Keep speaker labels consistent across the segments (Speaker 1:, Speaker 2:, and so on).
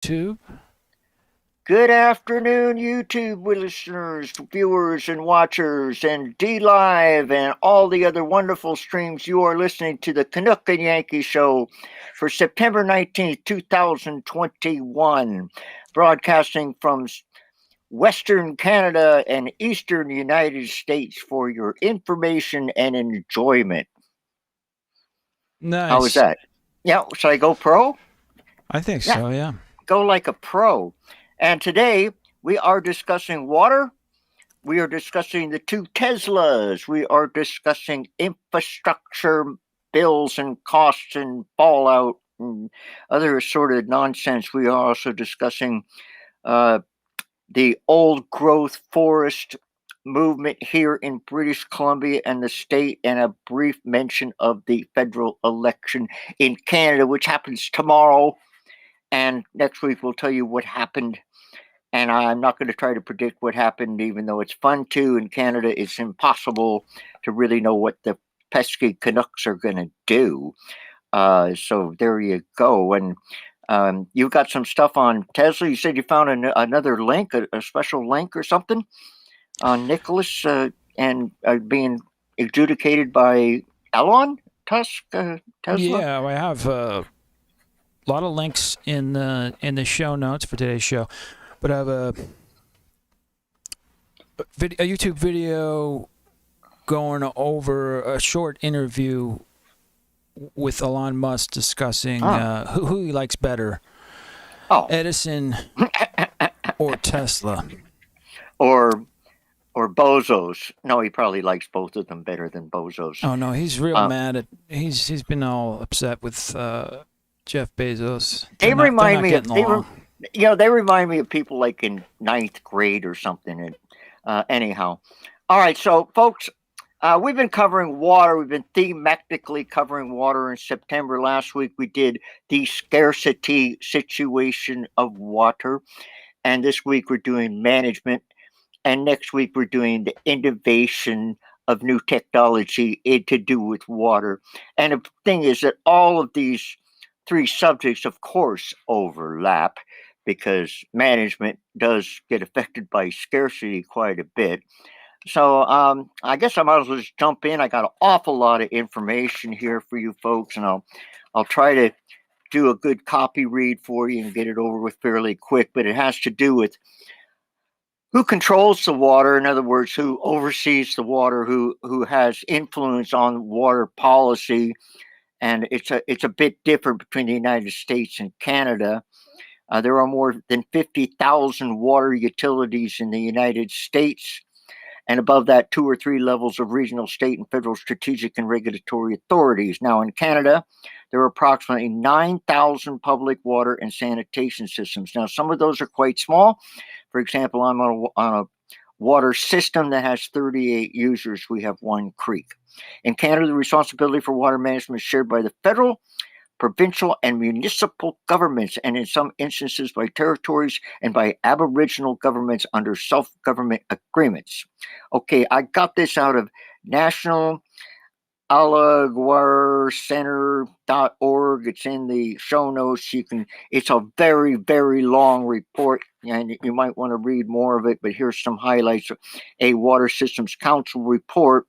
Speaker 1: Tube.
Speaker 2: Good afternoon, YouTube listeners, viewers, and watchers, and D Live, and all the other wonderful streams. You are listening to the Canuck and Yankee show for September 19th, 2021, broadcasting from Western Canada and Eastern United States for your information and enjoyment. How was
Speaker 1: Nice.
Speaker 2: that? Yeah, should I go pro?
Speaker 1: I think
Speaker 2: Yeah,
Speaker 1: so, yeah.
Speaker 2: go like a pro. And today we are discussing water. We are discussing the two Teslas. We are discussing infrastructure bills and costs and fallout and other assorted nonsense. We are also discussing uh, the old growth forest movement here in British Columbia and the state, and a brief mention of the federal election in Canada, which happens tomorrow. And next week we'll tell you what happened, and I'm not going to try to predict what happened, even though it's fun to. In Canada, it's impossible to really know what the pesky Canucks are going to do. So there you go. And you've got some stuff on Tesla. You said you found another link, a special link or something on Nicholas and being adjudicated by Elon Tusk, Tesla.
Speaker 1: Yeah, I have a lot of links in the show notes for today's show. But I have a YouTube video going over a short interview with Elon Musk discussing who he likes better,
Speaker 2: Oh,
Speaker 1: Edison or Tesla.
Speaker 2: or bozos. No, he probably likes both of them better than bozos.
Speaker 1: Oh no, he's real
Speaker 2: Uh,
Speaker 1: mad at he's been all upset with Jeff Bezos.
Speaker 2: they
Speaker 1: They're
Speaker 2: remind
Speaker 1: not
Speaker 2: me of
Speaker 1: getting along.
Speaker 2: they remind me of people like in ninth grade or something. And anyhow, all right. So, folks, we've been covering water. We've been thematically covering water in September. Last week we did the scarcity situation of water, and this week we're doing management. And next week we're doing the innovation of new technology to do with water. And the thing is that all of these three subjects, of course, overlap because management does get affected by scarcity quite a bit. So I guess I might as well just jump in. I got an awful lot of information here for you folks, and I'll try to do a good copy read for you and get it over with fairly quick. But it has to do with who controls the water. In other words, who oversees the water, who has influence on water policy. And it's a bit different between the United States and Canada. There are more than 50,000 water utilities in the United States, and above that, two or three levels of regional, state, and federal strategic and regulatory authorities. Now, in Canada, there are approximately 9,000 public water and sanitation systems. Now, some of those are quite small. For example, I'm on a water system that has 38 users. We have one creek. In Canada, the responsibility for water management is shared by the federal, provincial, and municipal governments, and in some instances by territories and by Aboriginal governments under self government agreements. Okay, I got this out of National alaguarcenter.org. It's in the show notes. It's a very, very long report, and you might want to read more of it, but here's some highlights. A Water Systems Council report,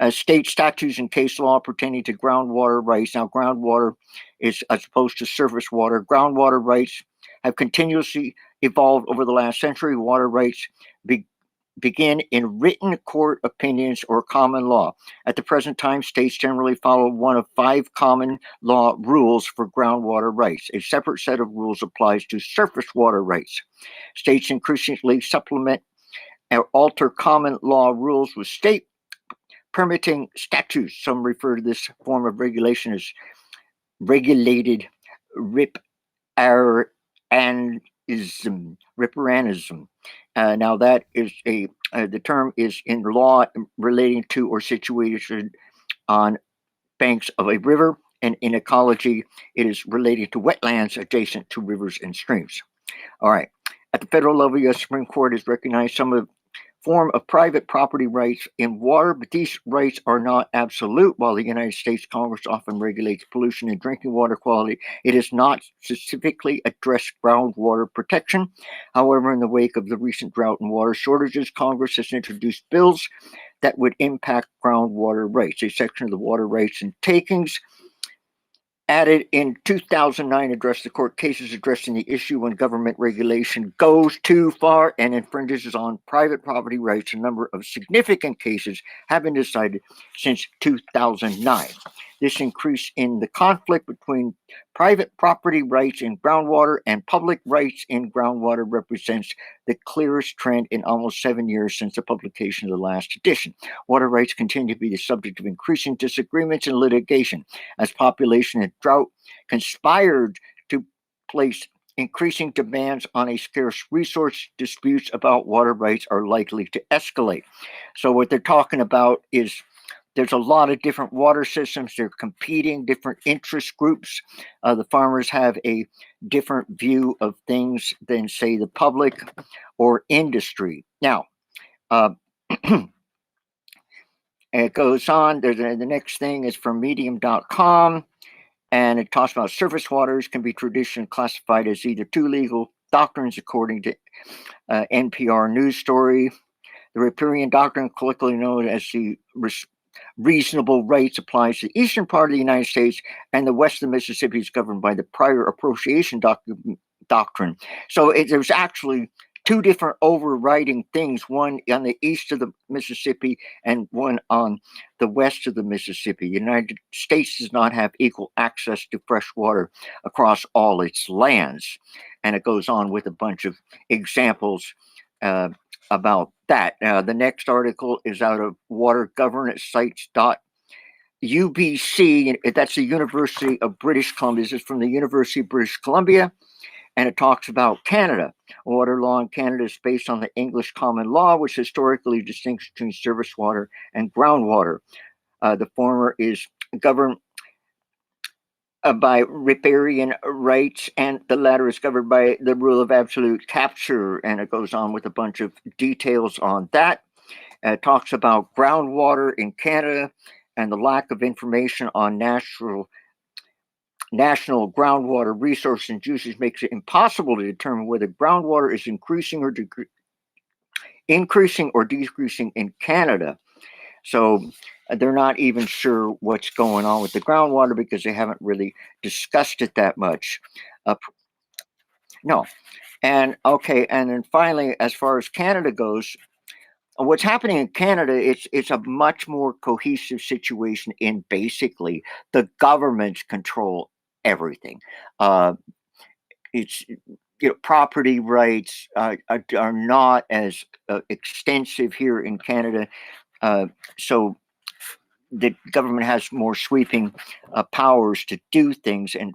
Speaker 2: state statutes and case law pertaining to groundwater rights. Now, groundwater is as opposed to surface water. Groundwater rights have continuously evolved over the last century. Water rights begin in written court opinions or common law. At the present time, states generally follow one of five common law rules for groundwater rights. A separate set of rules applies to surface water rights. States increasingly supplement or alter common law rules with state permitting statutes. Some refer to this form of regulation as regulated riparanism. Now, that is the term is in law relating to or situated on banks of a river, and in ecology, it is related to wetlands adjacent to rivers and streams. All right. At the federal level, U.S. Supreme Court has recognized some of form of private property rights in water, but these rights are not absolute. While the United States Congress often regulates pollution and drinking water quality, it has not specifically addressed groundwater protection. However, in the wake of the recent drought and water shortages, Congress has introduced bills that would impact groundwater rights. A section of the Water Rights and Takings added in 2009 addressed the court cases addressing the issue when government regulation goes too far and infringes on private property rights. A number of significant cases have been decided since 2009. This increase in the conflict between private property rights in groundwater and public rights in groundwater represents the clearest trend in almost 7 years since the publication of the last edition. Water rights continue to be the subject of increasing disagreements and litigation as population and drought conspired to place increasing demands on a scarce resource. Disputes about water rights are likely to escalate. So what they're talking about is there's a lot of different water systems. They're competing, different interest groups. The farmers have a different view of things than, say, the public or industry. Now, it goes on. The next thing is from medium.com, and it talks about surface waters can be traditionally classified as either two legal doctrines, according to NPR news story. The riparian doctrine, colloquially known as the reasonable rights, applies to the eastern part of the United States, and the west of the Mississippi is governed by the prior appropriation doctrine. So there's actually two different overriding things, one on the east of the Mississippi and one on the west of the Mississippi. The United States does not have equal access to fresh water across all its lands. And it goes on with a bunch of examples about that. The next article is out of watergovernance-sites.ubc. That's the University of British Columbia. This is from the University of British Columbia, and it talks about Canada. Water law in Canada is based on the English common law, which historically distinguishes between surface water and groundwater. The former is governed by riparian rights, and the latter is governed by the rule of absolute capture. And it goes on with a bunch of details on that. It talks about groundwater in Canada and the lack of information on national groundwater resources and uses makes it impossible to determine whether groundwater is increasing or decreasing in Canada. So they're not even sure what's going on with the groundwater because they haven't really discussed it that much. No. And okay, and then finally, as far as Canada goes, what's happening in Canada, it's a much more cohesive situation in basically the governments control everything. It's property rights are not as extensive here in Canada. So the government has more sweeping powers to do things, and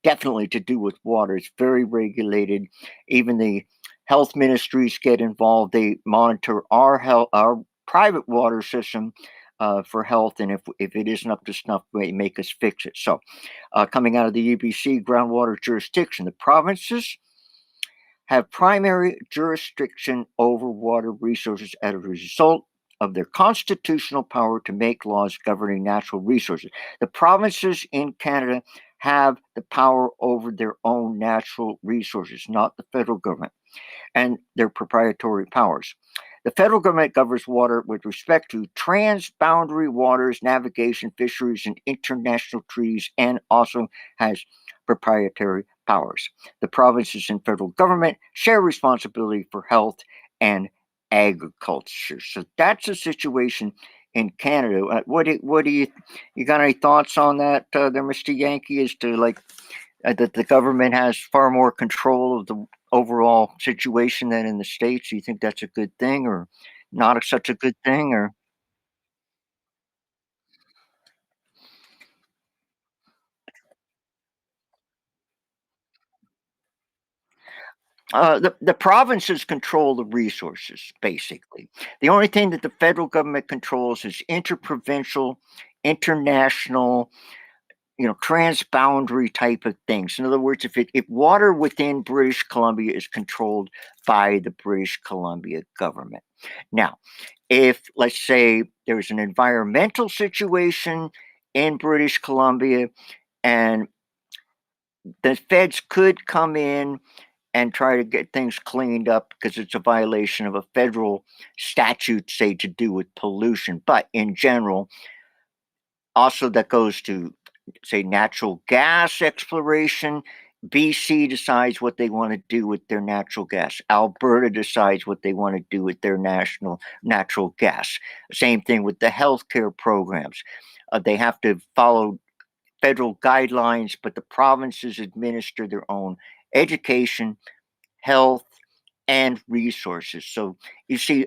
Speaker 2: definitely to do with water. It's very regulated. Even the health ministries get involved. They monitor our private water system for health, and if it isn't up to snuff, they make us fix it. So, coming out of the UBC groundwater jurisdiction, the provinces have primary jurisdiction over water resources as a result of their constitutional power to make laws governing natural resources. The provinces in Canada have the power over their own natural resources, not the federal government, and their proprietary powers. The federal government governs water with respect to transboundary waters, navigation, fisheries, and international treaties, and also has proprietary powers. The provinces and federal government share responsibility for health and agriculture. So that's the situation in Canada. What do you got any thoughts on that, there, Mr. Yankee, as to like that the government has far more control of the overall situation than in the States? Do you think that's a good thing or not such a good thing? Or the provinces control the resources, basically. The only thing that the federal government controls is interprovincial, international, transboundary type of things. In other words, if water within British Columbia is controlled by the British Columbia government. Now, if, let's say, there's an environmental situation in British Columbia and the feds could come in and try to get things cleaned up because it's a violation of a federal statute, say, to do with pollution. But in general, also that goes to, say, natural gas exploration. BC decides what they want to do with their natural gas. Alberta decides what they want to do with their national natural gas. Same thing with the healthcare programs. They have to follow federal guidelines, but the provinces administer their own education, health, and resources. So you see,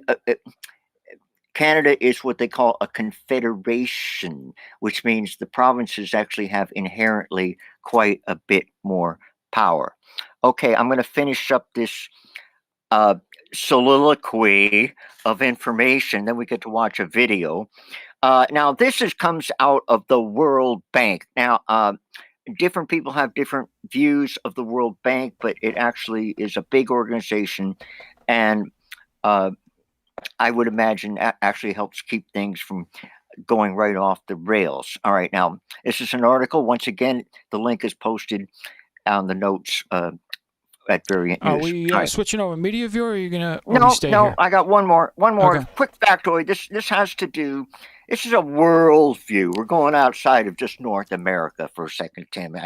Speaker 2: Canada is what they call a confederation, which means the provinces actually have inherently quite a bit more power. Okay, I'm going to finish up this soliloquy of information. Then we get to watch a video. Now, this comes out of the World Bank. Now, different people have different views of the World Bank, but it actually is a big organization, and I would imagine actually helps keep things from going right off the rails. All right, now this is an article. Once again, the link is posted on the notes at Variant News.
Speaker 1: Are we switching over media view, or are you gonna?
Speaker 2: No,
Speaker 1: here?
Speaker 2: I got one more
Speaker 1: Okay.
Speaker 2: quick factoid. This has to do. This is a world view. We're going outside of just North America for a second, Tim.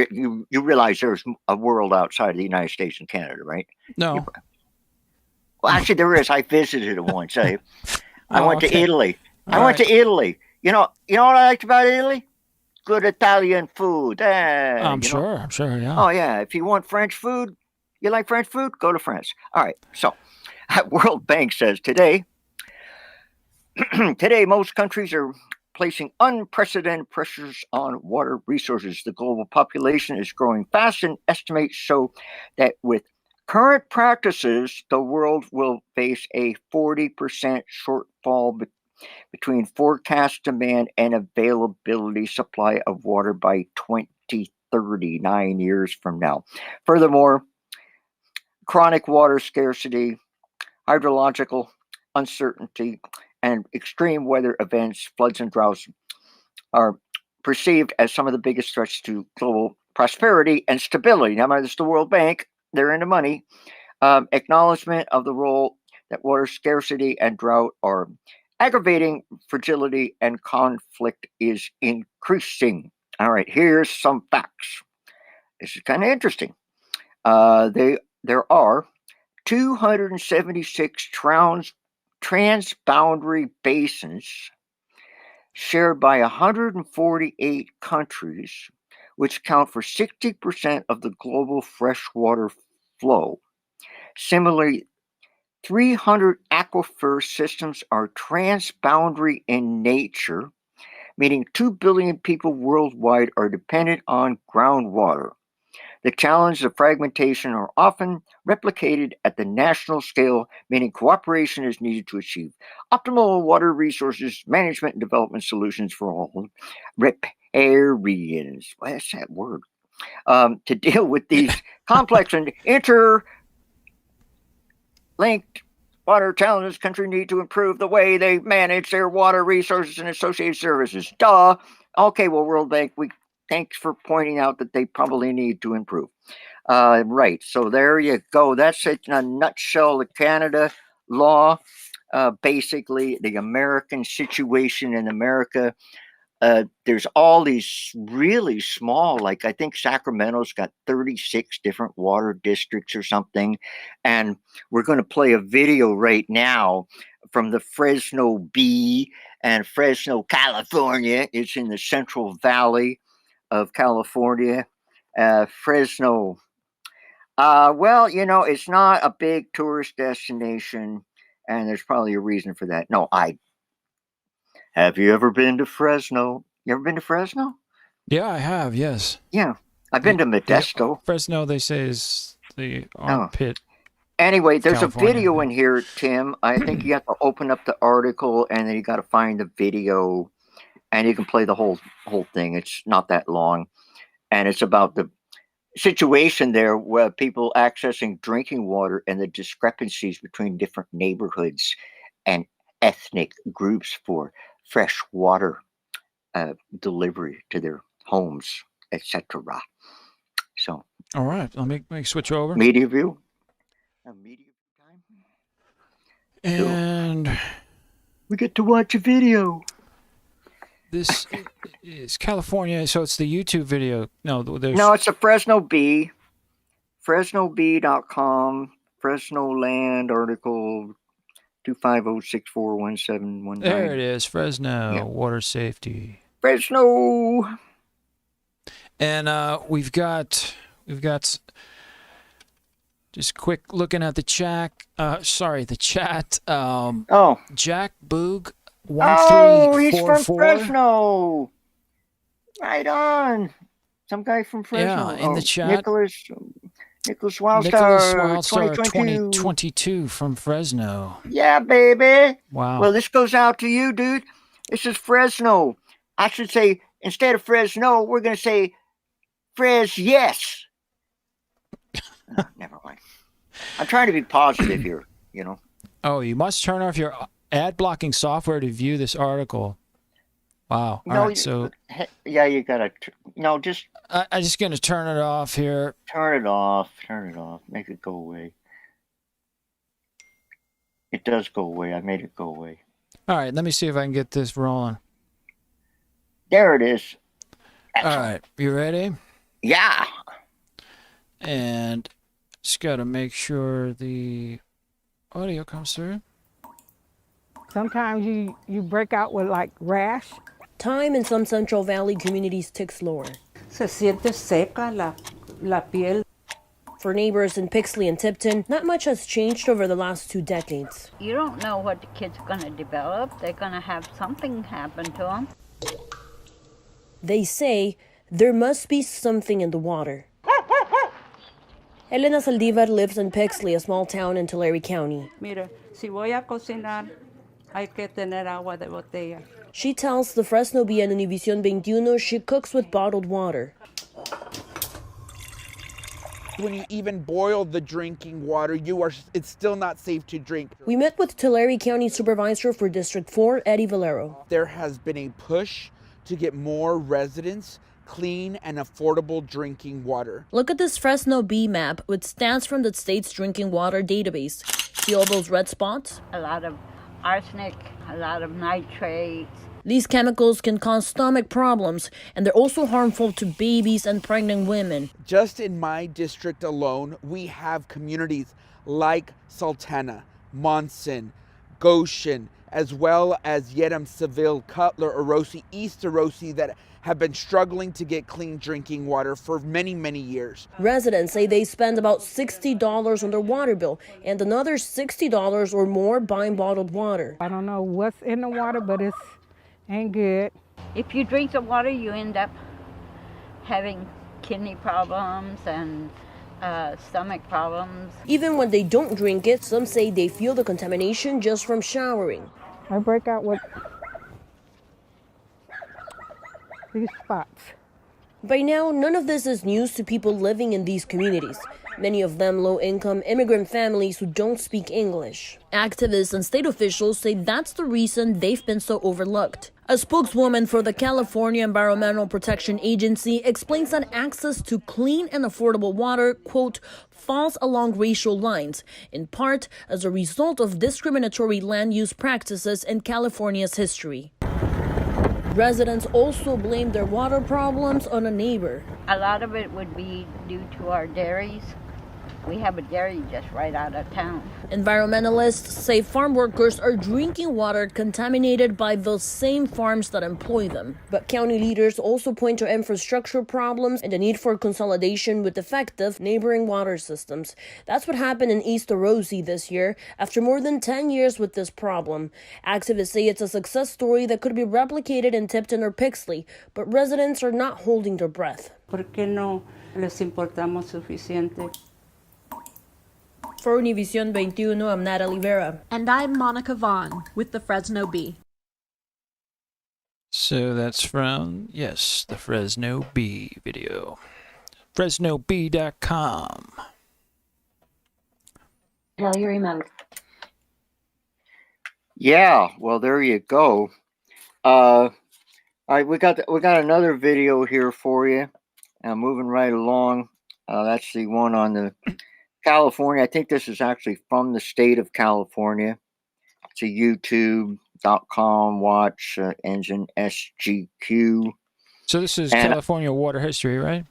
Speaker 2: You realize there's a world outside of the United States and Canada, right?
Speaker 1: No.
Speaker 2: Well, actually, there is. I visited it once. I went to
Speaker 1: okay.
Speaker 2: Italy.
Speaker 1: All
Speaker 2: went to Italy. You know what I liked about Italy? Good Italian food.
Speaker 1: I'm sure. Yeah.
Speaker 2: Oh yeah. If you want French food, you like French food, go to France. All right. So, World Bank says today, most countries are placing unprecedented pressures on water resources. The global population is growing fast, and estimates show that with current practices, the world will face a 40% shortfall between forecast demand and availability supply of water by 2030, 9 years from now. Furthermore, chronic water scarcity, hydrological uncertainty, and extreme weather events, floods and droughts, are perceived as some of the biggest threats to global prosperity and stability. Now, this is the World Bank. They're into money. Acknowledgement of the role that water scarcity and drought are aggravating fragility and conflict is increasing. All right, here's some facts. This is kind of interesting. There are 276 transboundary basins shared by 148 countries, which account for 60% of the global freshwater flow. Similarly, 300 aquifer systems are transboundary in nature, meaning 2 billion people worldwide are dependent on groundwater. The challenges of fragmentation are often replicated at the national scale, meaning cooperation is needed to achieve optimal water resources management and development solutions for all riparians. What's that word? To deal with these complex and interlinked water challenges, countries need to improve the way they manage their water resources and associated services. Duh. Okay, well, World Bank, thanks for pointing out that they probably need to improve. Right, so there you go. That's it in a nutshell. The Canada law, basically the American situation in America. There's all these really small, like I think Sacramento's got 36 different water districts or something. And we're going to play a video right now from the Fresno Bee, and Fresno, California. It's in the Central Valley of California. Fresno. Well, it's not a big tourist destination, and there's probably a reason for that. No, have you ever been to Fresno? You ever been to Fresno?
Speaker 1: Yeah, I have. Yes.
Speaker 2: Yeah, I've been to Modesto.
Speaker 1: Fresno, they say, is the armpit.
Speaker 2: Anyway, there's
Speaker 1: California,
Speaker 2: a video in here, Tim. I think you have to open up the article, and then you got to find the video, and you can play the whole thing. It's not that long, and it's about the situation there where people accessing drinking water and the discrepancies between different neighborhoods and ethnic groups for fresh water delivery to their homes, etc. So,
Speaker 1: All right, let me switch over.
Speaker 2: media view. Media time.
Speaker 1: And
Speaker 2: so, we get to watch a video.
Speaker 1: This is California, so it's the YouTube video. No,
Speaker 2: it's a Fresno Bee. FresnoBee.com. Fresno Land article 250641719.
Speaker 1: There it is, Fresno water safety.
Speaker 2: Fresno.
Speaker 1: And we've got just quick looking at the chat. The chat. Jack Boog 1344.
Speaker 2: He's from Fresno. Right on. Some guy from Fresno.
Speaker 1: Yeah, in the chat.
Speaker 2: Nicholas Wildstar
Speaker 1: 2022 from Fresno.
Speaker 2: Yeah, baby.
Speaker 1: Wow.
Speaker 2: Well, this goes out to you, dude. This is Fresno. I should say, instead of Fresno, we're going to say yes. Never mind. I'm trying to be positive here,
Speaker 1: Oh, you must turn off your ad blocking software to view this article. Wow.
Speaker 2: No,
Speaker 1: right, so
Speaker 2: you gotta. I'm just
Speaker 1: gonna turn it off here.
Speaker 2: Turn it off. Make it go away. It does go away. I made it go away.
Speaker 1: All right, let me see if I can get this rolling.
Speaker 2: There it is.
Speaker 1: Excellent. All right, you ready?
Speaker 2: Yeah.
Speaker 1: And just gotta make sure the audio comes through.
Speaker 3: Sometimes you break out with like rash.
Speaker 4: Time in some Central Valley communities ticks slower.
Speaker 5: Se siente seca la piel.
Speaker 4: For neighbors in Pixley and Tipton, not much has changed over the last 2 decades.
Speaker 6: You don't know what the kid's going to develop. They're going to have something happen to them.
Speaker 4: They say there must be something in the water. Elena Saldivar lives in Pixley, a small town in Tulare County.
Speaker 5: Mire, si voy a cocinar, hay que tener agua de botella.
Speaker 4: She tells the Fresno Bee and Univision 21 she cooks with bottled water.
Speaker 7: When you even boil the drinking water, it's still not safe to drink.
Speaker 4: We met with Tulare County Supervisor for District 4, Eddie Valero.
Speaker 7: There has been a push to get more residents clean and affordable drinking water.
Speaker 4: Look at this Fresno Bee map with stats from the state's drinking water database. See all those red spots?
Speaker 6: A lot of arsenic, a lot of nitrates.
Speaker 4: These chemicals can cause stomach problems, and they're also harmful to babies and pregnant women.
Speaker 7: Just in my district alone, we have communities like Sultana, Monson, Goshen, as well as Yedem, Seville, Cutler, Orosi, East Orosi that have been struggling to get clean drinking water for many, many years.
Speaker 4: Residents say they spend about $60 on their water bill and another $60 or more buying bottled water.
Speaker 3: I don't know what's in the water, but it ain't good.
Speaker 6: If you drink the water, you end up having kidney problems and stomach problems.
Speaker 4: Even when they don't drink it, some say they feel the contamination just from showering.
Speaker 3: I break out with these spots.
Speaker 4: By now, none of this is news to people living in these communities. Many of them low-income immigrant families who don't speak English. Activists and state officials say that's the reason they've been so overlooked. A spokeswoman for the California Environmental Protection Agency explains that access to clean and affordable water, quote, falls along racial lines, in part as a result of discriminatory land use practices in California's history. Residents also blame their water problems on a neighbor.
Speaker 6: A lot of it would be due to our dairies. We have a dairy just right out of town.
Speaker 4: Environmentalists say farm workers are drinking water contaminated by those same farms that employ them. But county leaders also point to infrastructure problems and the need for consolidation with effective neighboring water systems. That's what happened in East Orosi this year after more than 10 years with this problem. Activists say it's a success story that could be replicated in Tipton or Pixley, but residents are not holding their breath.
Speaker 5: ¿Por qué no les importamos suficiente?
Speaker 4: For Univision 21, I'm Natalie Vera.
Speaker 8: And I'm Monica Vaughn with the Fresno Bee.
Speaker 1: So that's from, yes, the Fresno Bee video. FresnoBee.com.
Speaker 8: Tell you remember.
Speaker 2: Yeah, well, there you go. All right, we got another video here for you. Moving right along. That's the one on the California. I think this is actually from the state of California. It's a YouTube.com watch engine SGQ.
Speaker 1: So this is
Speaker 2: And
Speaker 1: California water history, right?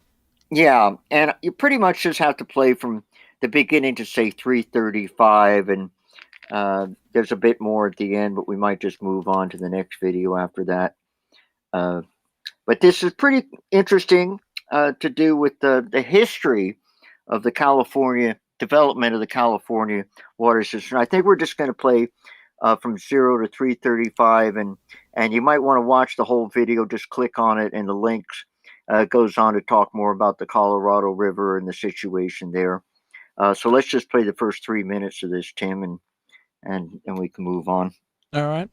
Speaker 2: yeah, and you pretty much just have to play from the beginning to say 335, and there's a bit more at the end, but we might just move on to the next video after that. But this is pretty interesting to do with the history of the California development of the California water system. I think we're just going to play from 0 to 335, and you might want to watch the whole video. Just click on it, and the links goes on to talk more about the Colorado River and the situation there. So let's just play the first 3 minutes of this, Tim, and we can move on.
Speaker 1: All right.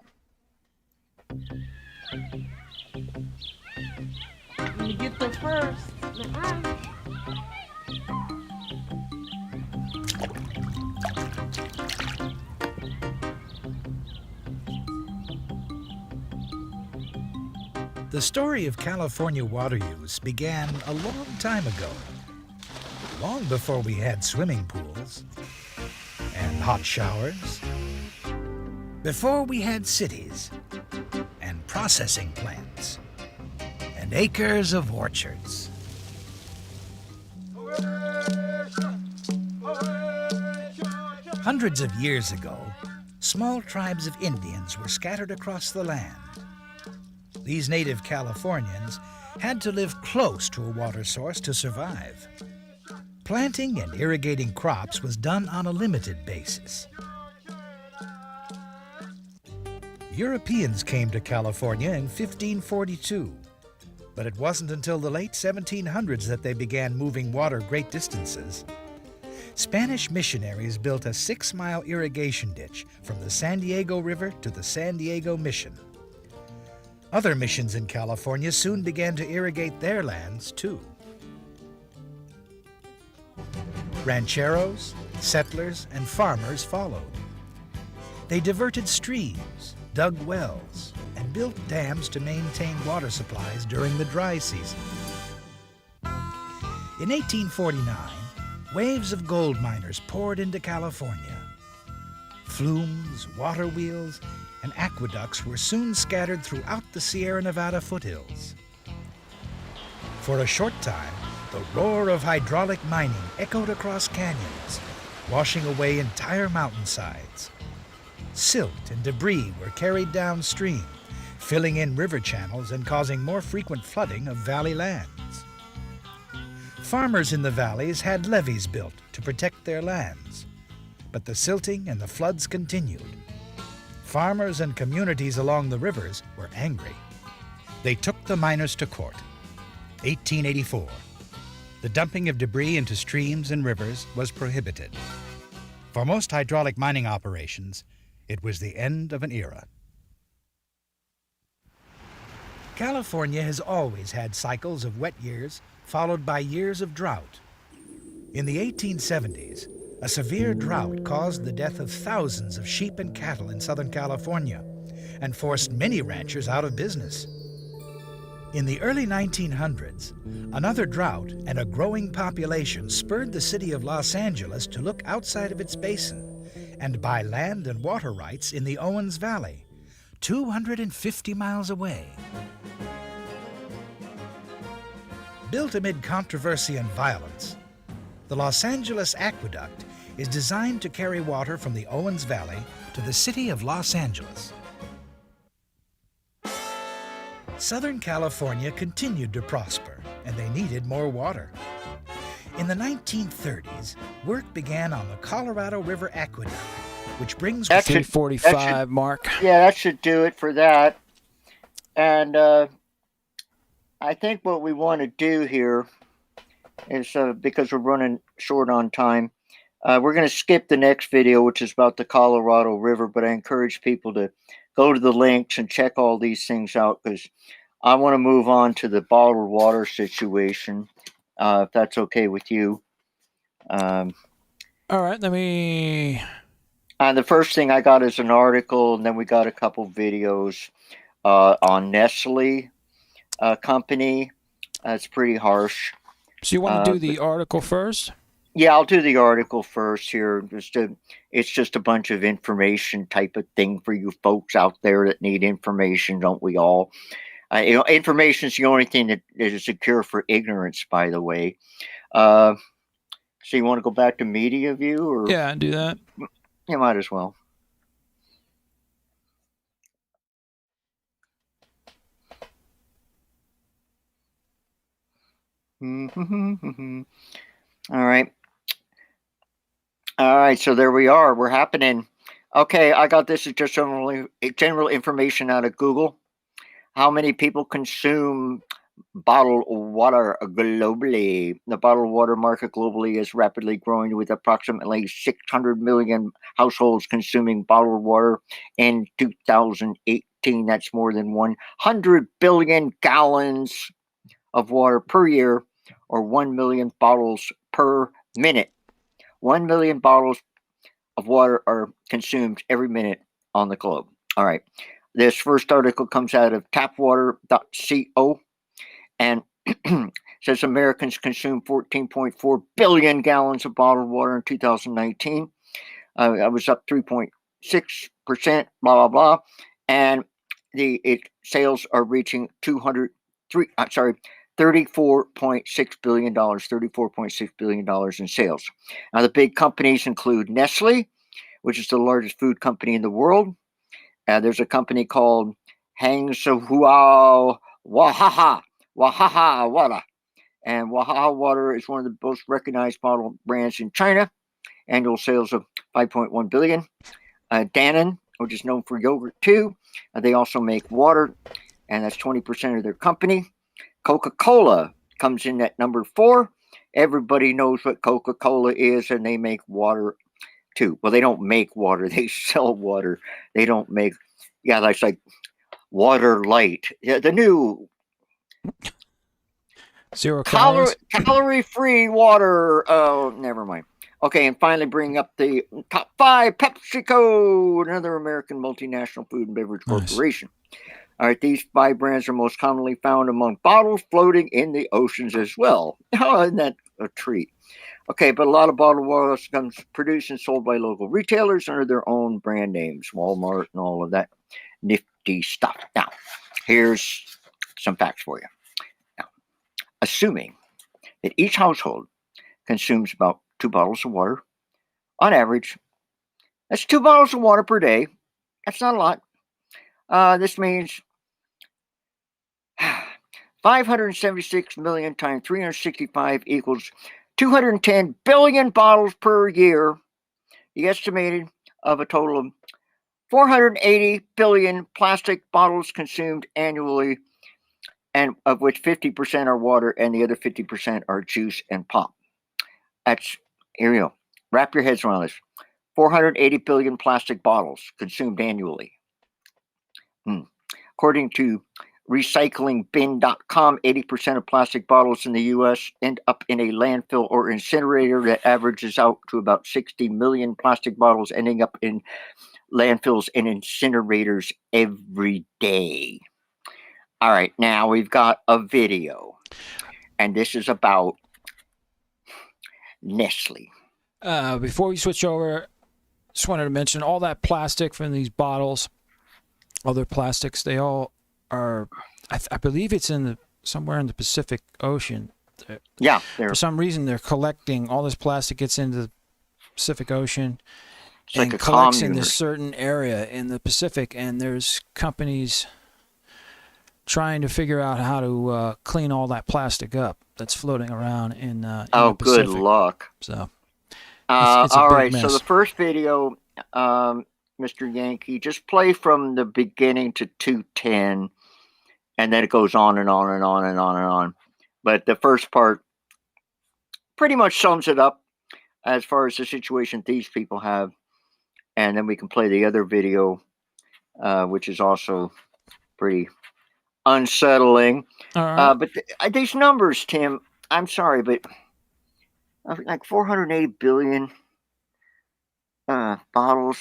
Speaker 3: You get the first.
Speaker 9: The story of California water use began a long time ago, long before we had swimming pools and hot showers, before we had cities and processing plants and acres of orchards. Hundreds of years ago, small tribes of Indians were scattered across the land. These native Californians had to live close to a water source to survive. Planting and irrigating crops was done on a limited basis. Europeans came to California in 1542, but it wasn't until the late 1700s that they began moving water great distances. Spanish missionaries built a 6-mile irrigation ditch from the San Diego River to the San Diego Mission. Other missions in California soon began to irrigate their lands, too. Rancheros, settlers, and farmers followed. They diverted streams, dug wells, and built dams to maintain water supplies during the dry season. In 1849, waves of gold miners poured into California. Flumes, water wheels, and aqueducts were soon scattered throughout the Sierra Nevada foothills. For a short time, the roar of hydraulic mining echoed across canyons, washing away entire mountainsides. Silt and debris were carried downstream, filling in river channels and causing more frequent flooding of valley lands. Farmers in the valleys had levees built to protect their lands, but the silting and the floods continued. Farmers and communities along the rivers were angry. They took the miners to court. 1884. The dumping of debris into streams and rivers was prohibited. For most hydraulic mining operations, it was the end of an era. California has always had cycles of wet years followed by years of drought. In the 1870s, a severe drought caused the death of thousands of sheep and cattle in Southern California and forced many ranchers out of business. In the early 1900s, another drought and a growing population spurred the city of Los Angeles to look outside of its basin and buy land and water rights in the Owens Valley, 250 miles away. Built amid controversy and violence, the Los Angeles Aqueduct is designed to carry water from the Owens Valley to the city of Los Angeles. Southern California continued to prosper, and they needed more water. In the 1930s, work began on the Colorado River Aqueduct, which brings...
Speaker 2: That should-
Speaker 1: 345 mark.
Speaker 2: Yeah, that should do it for that. And I think what we want to do here is, because we're running short on time, we're going to skip the next video, which is about the Colorado River, but I encourage people to go to the links and check all these things out, because I want to move on to the bottled water situation, if that's okay with you.
Speaker 1: All right, let me.
Speaker 2: The first thing I got is an article, and then we got a couple videos on Nestle company. It's pretty harsh.
Speaker 1: So you want to do the article first?
Speaker 2: Yeah, I'll do the article first here. It's just a bunch of information type of thing for you folks out there that need information, don't we all? Information is the only thing that is a cure for ignorance, by the way. So you want to go back to media view, or
Speaker 1: Yeah, do that.
Speaker 2: You might as well. All right. All right, so there we are. We're happening. Okay, I got this as just general information out of Google. How many people consume bottled water globally? The bottled water market globally is rapidly growing, with approximately 600 million households consuming bottled water in 2018. That's more than 100 billion gallons of water per year, or 1 million bottles per minute. 1 million bottles of water are consumed every minute on the globe. All right. This first article comes out of tapwater.co, and says Americans consumed 14.4 billion gallons of bottled water in 2019. It was up 3.6%, blah, blah, blah. And sales are reaching $34.6 billion, $34.6 billion in sales. Now, the big companies include Nestle, which is the largest food company in the world. There's a company called Hangzhou Wahaha Water. And Wahaha Water is one of the most recognized bottle brands in China. Annual sales of 5.1 billion. Danone, which is known for yogurt too. They also make water, and that's 20% of their company. Coca-Cola comes in at number 4. Everybody knows what Coca-Cola is, and they make water too. Well, they don't make water; they sell water. They don't make. Yeah, that's like Water Light. Yeah, the new
Speaker 1: 0 calories.
Speaker 2: calorie-free water. Oh, never mind. Okay, and finally bring up the top 5. PepsiCo, another American multinational food and beverage corporation. All right, these 5 brands are most commonly found among bottles floating in the oceans as well. Oh, isn't that a treat? Okay, but a lot of bottled water comes produced and sold by local retailers under their own brand names, Walmart and all of that nifty stuff. Now, here's some facts for you. Now, assuming that each household consumes about 2 bottles of water on average, that's 2 bottles of water per day. That's not a lot. This means 576 million times 365 equals 210 billion bottles per year. The estimated of a total of 480 billion plastic bottles consumed annually, and of which 50% are water and the other 50% are juice and pop. That's, here you go. Wrap your heads around this. 480 billion plastic bottles consumed annually. According to recyclingbin.com, 80% of plastic bottles in the U.S. end up in a landfill or incinerator. That averages out to about 60 million plastic bottles ending up in landfills and incinerators every day. All right, now we've got a video, and this is about Nestle.
Speaker 1: Before we switch over, just wanted to mention all that plastic from these bottles, other plastics, they all are, I believe it's somewhere in the Pacific Ocean.
Speaker 2: Yeah.
Speaker 1: For some reason, they're collecting all this plastic, gets into the Pacific Ocean and collects in this certain area in the Pacific, and there's companies trying to figure out how to clean all that plastic up that's floating around in the Pacific.
Speaker 2: Good luck.
Speaker 1: So,
Speaker 2: it's all right. Mess. So the first video, Mr. Yankee, just play from the beginning to 210, and then it goes on and on and on and on and on. But the first part pretty much sums it up as far as the situation these people have, and then we can play the other video which is also pretty unsettling.
Speaker 1: All right.
Speaker 2: But these numbers, Tim, I'm sorry, but like 480 billion bottles,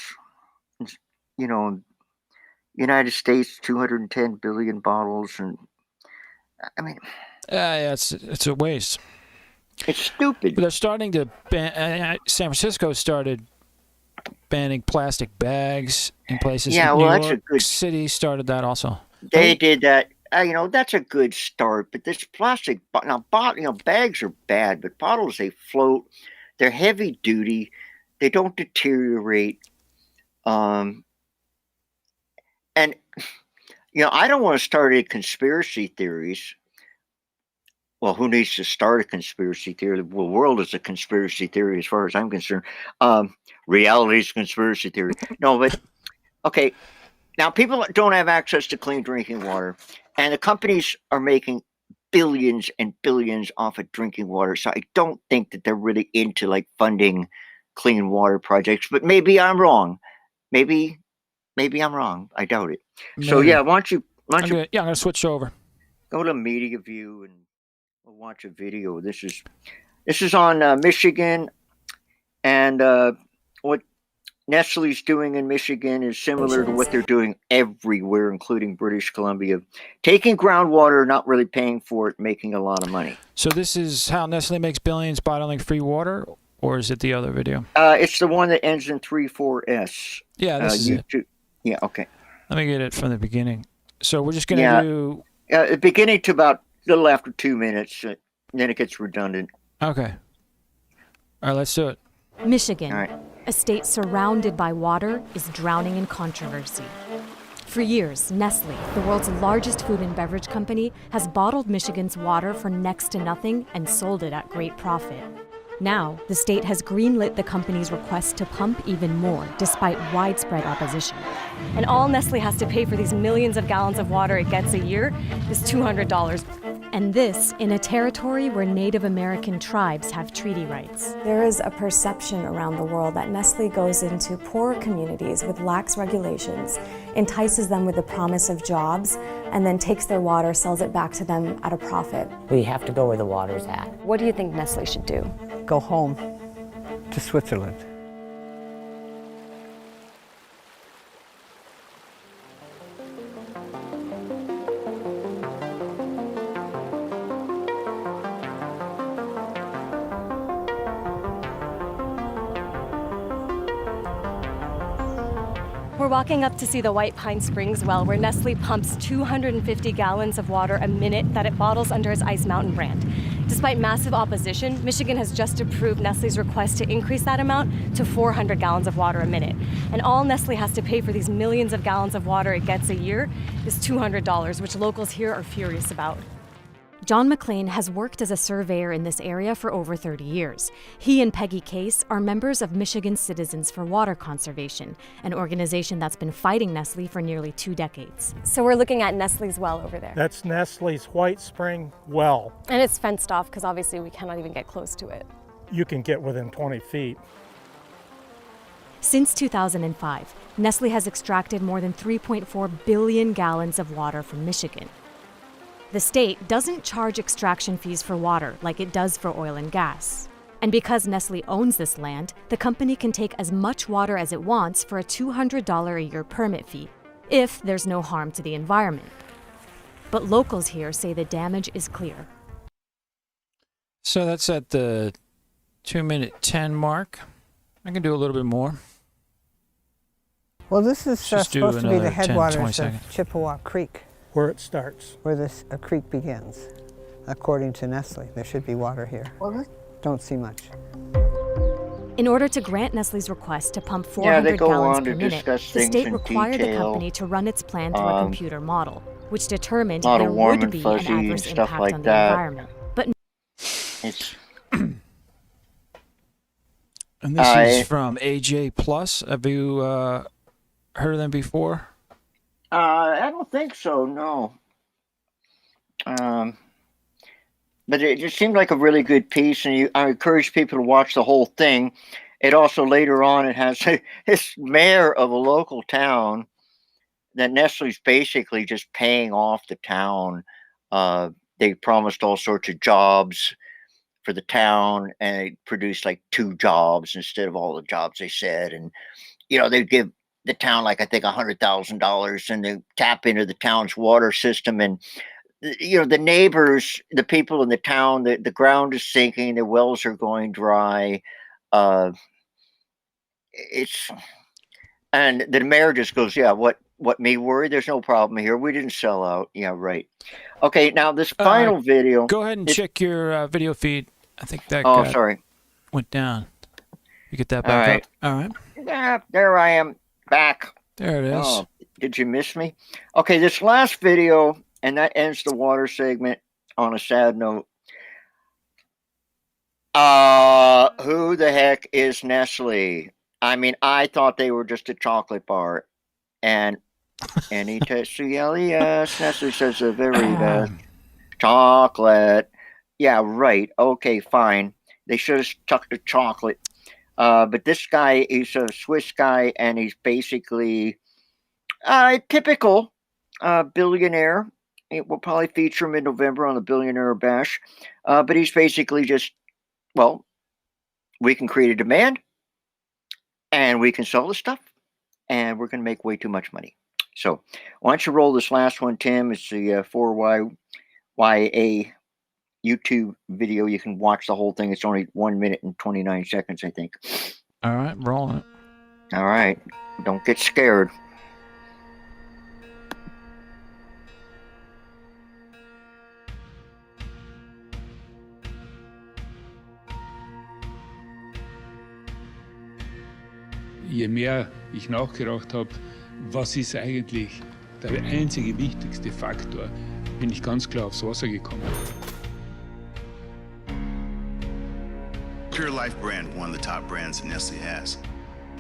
Speaker 2: you know, United States 210 billion bottles, and I mean,
Speaker 1: Yeah, it's a waste.
Speaker 2: it's stupid.
Speaker 1: But they're starting to ban. San Francisco started banning plastic bags in places.
Speaker 2: Yeah,
Speaker 1: New
Speaker 2: well, that's a
Speaker 1: York
Speaker 2: good.
Speaker 1: City started that also.
Speaker 2: They did that. That's a good start. But this plastic, bags are bad, but bottles, they float. They're heavy duty. They don't deteriorate. And I don't want to start any conspiracy theories. Well, who needs to start a conspiracy theory? The world is a conspiracy theory as far as I'm concerned. Reality is a conspiracy theory. No, but okay. Now, people don't have access to clean drinking water, and the companies are making billions and billions off of drinking water. So I don't think that they're really into like funding clean water projects. But maybe I'm wrong. Maybe I'm wrong. I doubt it.
Speaker 1: Maybe.
Speaker 2: So yeah, why don't you?
Speaker 1: I'm gonna switch over.
Speaker 2: Go to Media View and we'll watch a video. This is on Michigan, and what Nestle's doing in Michigan is similar to what they're doing everywhere, including British Columbia. Taking groundwater, not really paying for it, making a lot of money.
Speaker 1: So this is how Nestle makes billions bottling free water, or is it the other video?
Speaker 2: It's the one that ends in 34S.
Speaker 1: Yeah, this is it.
Speaker 2: Yeah, okay.
Speaker 1: Let me get it from the beginning. So we're just gonna do
Speaker 2: beginning to about a little after 2 minutes, then it gets redundant.
Speaker 1: Okay. All right, let's do it.
Speaker 8: Michigan,
Speaker 2: All right.
Speaker 8: a state surrounded by water, is drowning in controversy. For years, Nestle, the world's largest food and beverage company, has bottled Michigan's water for next to nothing and sold it at great profit. Now, the state has greenlit the company's request to pump even more, despite widespread opposition. And all Nestle has to pay for these millions of gallons of water it gets a year is $200. And this in a territory where Native American tribes have treaty rights.
Speaker 10: There is a perception around the world that Nestle goes into poor communities with lax regulations, entices them with the promise of jobs, and then takes their water, sells it back to them at a profit.
Speaker 11: We have to go where the water's at.
Speaker 10: What do you think Nestle should do?
Speaker 12: Go home to Switzerland.
Speaker 8: We're walking up to see the White Pine Springs well, where Nestle pumps 250 gallons of water a minute that it bottles under its Ice Mountain brand. Despite massive opposition, Michigan has just approved Nestle's request to increase that amount to 400 gallons of water a minute. And all Nestle has to pay for these millions of gallons of water it gets a year is $200, which locals here are furious about. John McLean has worked as a surveyor in this area for over 30 years. He and Peggy Case are members of Michigan Citizens for Water Conservation, an organization that's been fighting Nestle for nearly 2 decades.
Speaker 10: So we're looking at Nestle's well over there.
Speaker 13: That's Nestle's White Spring well.
Speaker 10: And it's fenced off because obviously we cannot even get close to it.
Speaker 13: You can get within 20 feet.
Speaker 8: Since 2005, Nestle has extracted more than 3.4 billion gallons of water from Michigan. The state doesn't charge extraction fees for water like it does for oil and gas. And because Nestle owns this land, the company can take as much water as it wants for a $200 a year permit fee, if there's no harm to the environment. But locals here say the damage is clear.
Speaker 1: So that's at the 2:10 mark. I can do a little bit more.
Speaker 12: Well, this is supposed to be the headwaters of Chippewa Creek.
Speaker 13: Where it starts.
Speaker 12: Where a creek begins. According to Nestle, there should be water here. Don't see much.
Speaker 8: In order to grant Nestle's request to pump 400 gallons per minute, the state required the company to run its plan through a computer model, which determined there would be an adverse impact on the environment. But
Speaker 2: it's
Speaker 1: and this is from AJ Plus. Have you heard of them before?
Speaker 2: I don't think so, no. But it just seemed like a really good piece, and I encourage people to watch the whole thing. It also, later on, it has this mayor of a local town that Nestle's basically just paying off the town. They promised all sorts of jobs for the town, and it produced like 2 jobs instead of all the jobs they said. And they give the town like I think $100,000, and they tap into the town's water system. And the neighbors, the people in the town, the ground is sinking, the wells are going dry. It's And the mayor just goes, "Yeah, what me worry? There's no problem here. We didn't sell out." Yeah, right. Okay, now this final video.
Speaker 1: Go ahead and check your video feed. I think that
Speaker 2: sorry,
Speaker 1: went down. You get that back up? All right.
Speaker 2: Yeah, there I am back.
Speaker 1: There it is.
Speaker 2: Oh, did you miss me? Okay, this last video, and that ends the water segment on a sad note. Who the heck is Nestle? I mean, I thought they were just a chocolate bar. And N-E-T-C-L-E-S, Nestle says the very best chocolate. Yeah, right. Okay, fine. They should have stuck to chocolate. But this guy is a Swiss guy, and he's basically a typical billionaire. We'll probably feature him in November on the Billionaire Bash. But he's basically just, well, we can create a demand, and we can sell the stuff, and we're going to make way too much money. So why don't you roll this last one, Tim? It's the 4YA YouTube video. You can watch the whole thing. It's only 1 minute and 29 seconds, I think.
Speaker 1: All right, rolling it.
Speaker 2: All right. Don't get scared.
Speaker 14: Je mehr ich nachgedacht habe, was ist eigentlich der einzige wichtigste Faktor, bin ich ganz klar aufs Wasser gekommen.
Speaker 15: Pure Life brand, one of the top brands that Nestle has.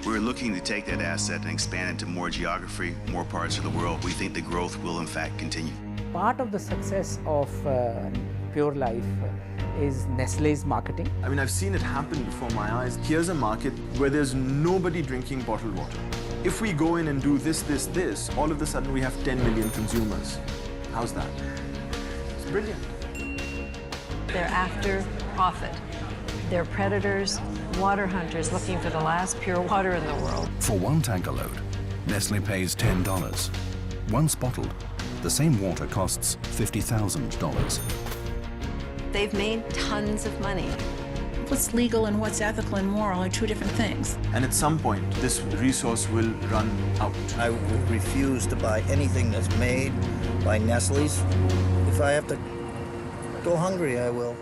Speaker 15: We're looking to take that asset and expand it to more geography, more parts of the world. We think the growth will in fact continue.
Speaker 16: Part of the success of Pure Life is Nestle's marketing.
Speaker 17: I mean, I've seen it happen before my eyes. Here's a market where there's nobody drinking bottled water. If we go in and do this, all of a sudden we have 10 million consumers. How's that? It's brilliant.
Speaker 18: They're after profit. They're predators, water hunters looking for the last pure water in the world.
Speaker 19: For 1 tanker load, Nestle pays $10. Once bottled, the same water costs $50,000.
Speaker 18: They've made tons of money.
Speaker 20: What's legal and what's ethical and moral are 2 different things.
Speaker 17: And at some point, this resource will run out.
Speaker 21: I would refuse to buy anything that's made by Nestle's. If I have to go hungry, I will.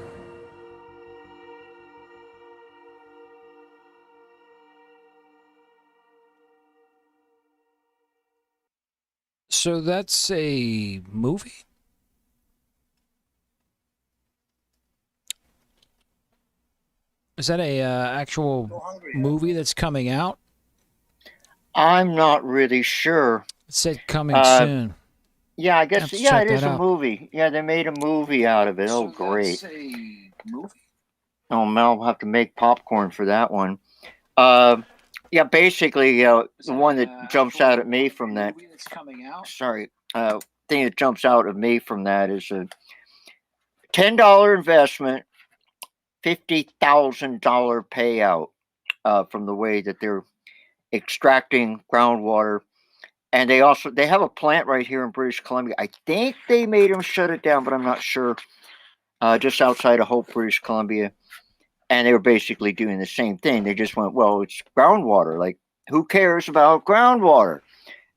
Speaker 1: So that's a movie? Is that a actual movie that's coming out?
Speaker 2: I'm not really sure.
Speaker 1: It said coming soon.
Speaker 2: Yeah, I guess. Yeah, it is a movie. Yeah, they made a movie out of it. So great.
Speaker 1: That's a movie?
Speaker 2: Oh, Mel will have to make popcorn for that one. Yeah, basically, the one that jumps out at me from that.
Speaker 1: That's coming out?
Speaker 2: Sorry. Thing that jumps out at me from that is a $10 investment, $50,000 payout from the way that they're extracting groundwater. And they have a plant right here in British Columbia. I think they made them shut it down, but I'm not sure. Just outside of Hope, British Columbia. And they were basically doing the same thing. They just went, well, it's groundwater. Like, who cares about groundwater?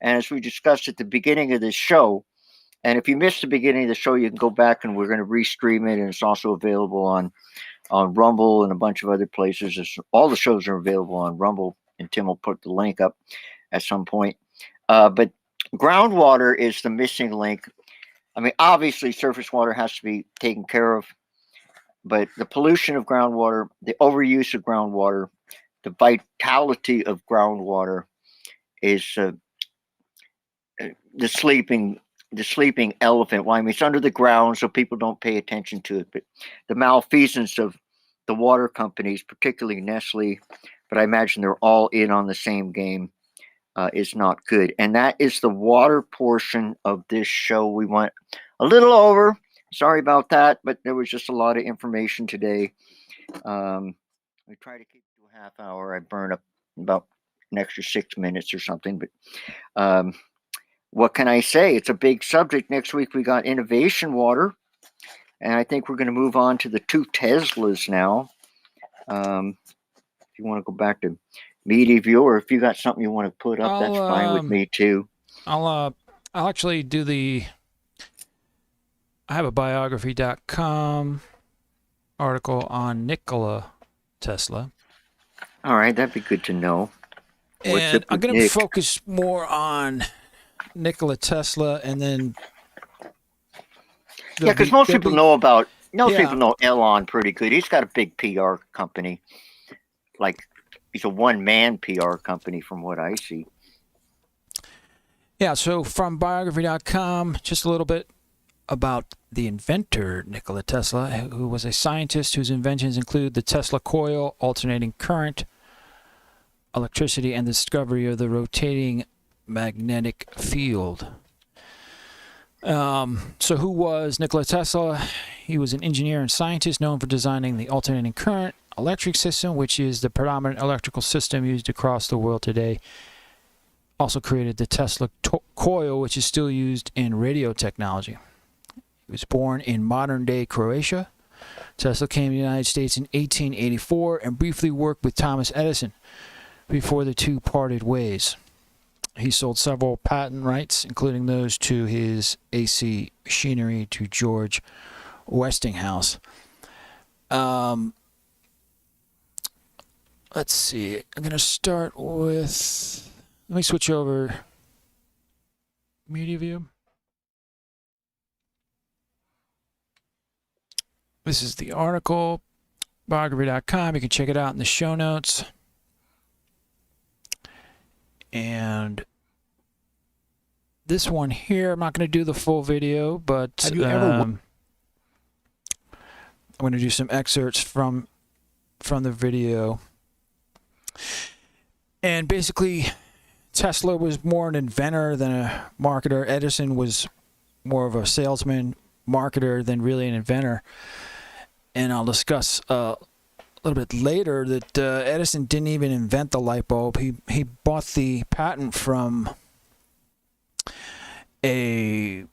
Speaker 2: And as we discussed at the beginning of this show, and if you missed the beginning of the show, you can go back and we're going to restream it. And it's also available on Rumble and a bunch of other places. All the shows are available on Rumble, and Tim will put the link up at some point. But groundwater is the missing link. I mean, obviously, surface water has to be taken care of. But the pollution of groundwater, the overuse of groundwater, the vitality of groundwater is the sleeping elephant. Well, I mean, it's under the ground, so people don't pay attention to it. But the malfeasance of the water companies, particularly Nestle, but I imagine they're all in on the same game. is not good. And that is the water portion of this show. We went a little over. Sorry about that, but there was just a lot of information today. We try to keep it to a half hour. I burn up about an extra 6 minutes or something. But what can I say? It's a big subject. Next week we got innovation water. And I think we're going to move on to the two Teslas now. If you want to go back to media view, or if you got something you want to put up, that's fine with me too.
Speaker 1: I'll actually do I have a biography.com article on Nikola Tesla.
Speaker 2: All right, that'd be good to know.
Speaker 1: And I'm going to focus more on Nikola Tesla, and then
Speaker 2: because most people know about people know Elon pretty good. He's got a big PR company. Like, he's a one-man PR company from what I see.
Speaker 1: Yeah, so from biography.com, just a little bit about the inventor, Nikola Tesla, who was a scientist whose inventions include the Tesla coil, alternating current, electricity, and the discovery of the rotating magnetic field. So who was Nikola Tesla? He was an engineer and scientist known for designing the alternating current electric system, which is the predominant electrical system used across the world today. Also created the Tesla coil, which is still used in radio technology. He was born in modern-day Croatia. Tesla came to the United States in 1884 and briefly worked with Thomas Edison before the two parted ways. He sold several patent rights, including those to his AC machinery to George Westinghouse. Let's see. I'm going to start with... Let me switch over media view. This is the article, biography.com. You can check it out in the show notes. And this one here, I'm not going to do the full video, but
Speaker 7: have you ever
Speaker 1: I'm going to do some excerpts from the video. And basically, Tesla was more an inventor than a marketer. Edison was more of a salesman, marketer than really an inventor. And I'll discuss a little bit later that Edison didn't even invent the light bulb. He bought the patent from two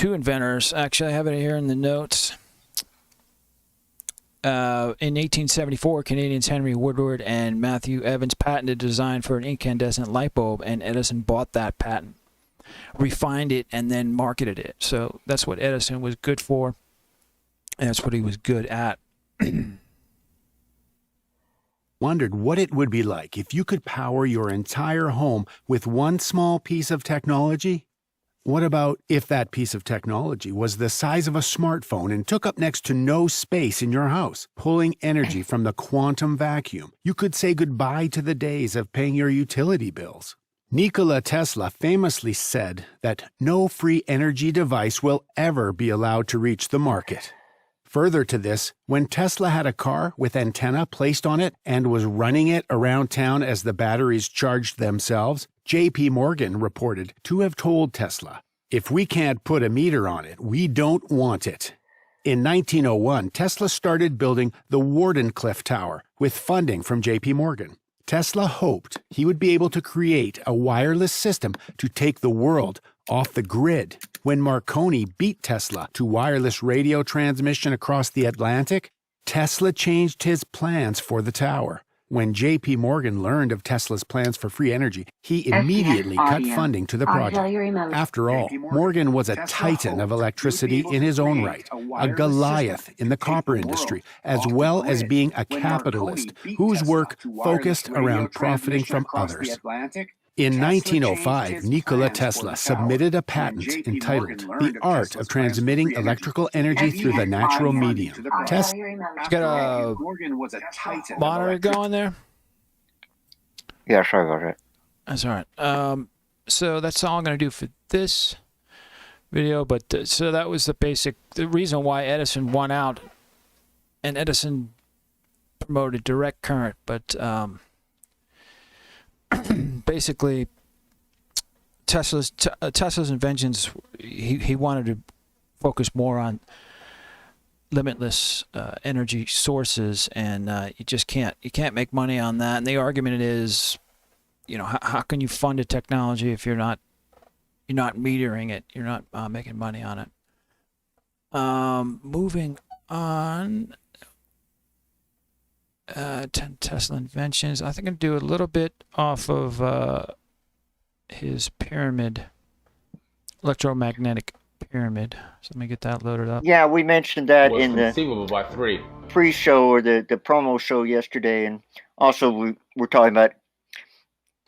Speaker 1: inventors. Actually, I have it here in the notes. In 1874, Canadians Henry Woodward and Matthew Evans patented a design for an incandescent light bulb, and Edison bought that patent, refined it, and then marketed it. So that's what Edison was good for, and that's what he was good at.
Speaker 7: Wondered what it would be like if you could power your entire home with one small piece of technology? What about if that piece of technology was the size of a smartphone and took up next to no space in your house, pulling energy from the quantum vacuum? You could say goodbye to the days of paying your utility bills. Nikola Tesla famously said that no free energy device will ever be allowed to reach the market. Further to this, when Tesla had a car with antenna placed on it and was running it around town as the batteries charged themselves, J.P. Morgan reported to have told Tesla, "If we can't put a meter on it, we don't want it." In 1901, Tesla started building the Wardenclyffe Tower with funding from J.P. Morgan. Tesla hoped he would be able to create a wireless system to take the world off the grid. When Marconi beat Tesla to wireless radio transmission across the Atlantic, Tesla changed his plans for the tower. When J.P. Morgan learned of Tesla's plans for free energy, he immediately cut funding to the project. After all, Morgan was a titan of electricity in his own right, a Goliath in the copper industry, as well as being a capitalist whose work focused around profiting from others. In 1905, Nikola Tesla submitted a patent entitled The Art of Transmitting Electrical Energy Through the Natural Medium.
Speaker 1: You got a monitor going there?
Speaker 2: Yeah, sorry about that.
Speaker 1: That's all right. So that's all I'm going to do for this video. But so that was the reason why Edison won out. And basically Tesla's inventions, he wanted to focus more on limitless energy sources, and you can't make money on that. And the argument is, how can you fund a technology if you're not metering it, you're not making money on it. Moving on, 10 Tesla inventions. I think I'm gonna do a little bit off of his pyramid, electromagnetic pyramid. So let me get that loaded up.
Speaker 2: Yeah, we mentioned that
Speaker 6: was
Speaker 2: in the
Speaker 6: conceivable by 3.
Speaker 2: pre-show or the promo show yesterday, and also we're talking about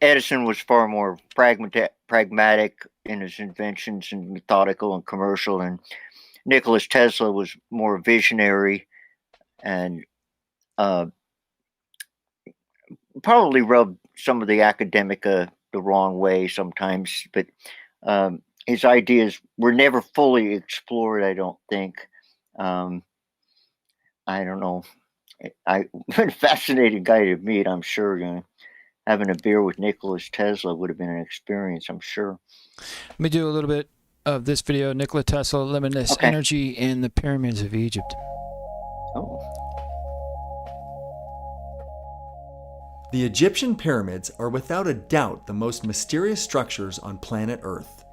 Speaker 2: Edison was far more pragmatic in his inventions and methodical and commercial, and Nikola Tesla was more visionary and probably rubbed some of the academic the wrong way sometimes, but his ideas were never fully explored, I don't think. I don't know. What a fascinating guy to meet, I'm sure. Having a beer with Nikola Tesla would have been an experience, I'm sure.
Speaker 1: Let me do a little bit of this video. Nikola Tesla, limitless energy in the pyramids of Egypt.
Speaker 2: Oh.
Speaker 22: The Egyptian pyramids are without a doubt the most mysterious structures on planet Earth.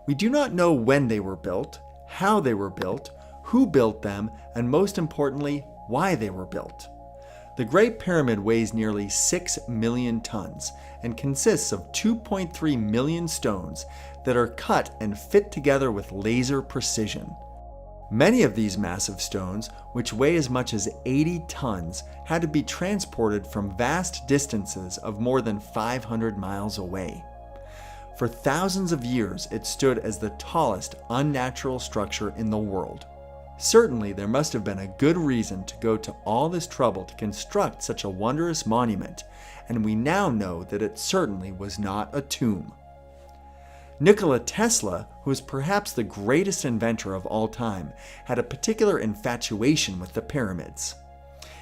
Speaker 22: We do not know when they were built, how they were built, who built them, and most importantly, why they were built. The Great Pyramid weighs nearly 6 million tons and consists of 2.3 million stones that are cut and fit together with laser precision. Many of these massive stones, which weigh as much as 80 tons, had to be transported from vast distances of more than 500 miles away. For thousands of years, it stood as the tallest unnatural structure in the world. Certainly, there must have been a good reason to go to all this trouble to construct such a wondrous monument, and we now know that it certainly was not a tomb. Nikola Tesla, who is perhaps the greatest inventor of all time, had a particular infatuation with the pyramids.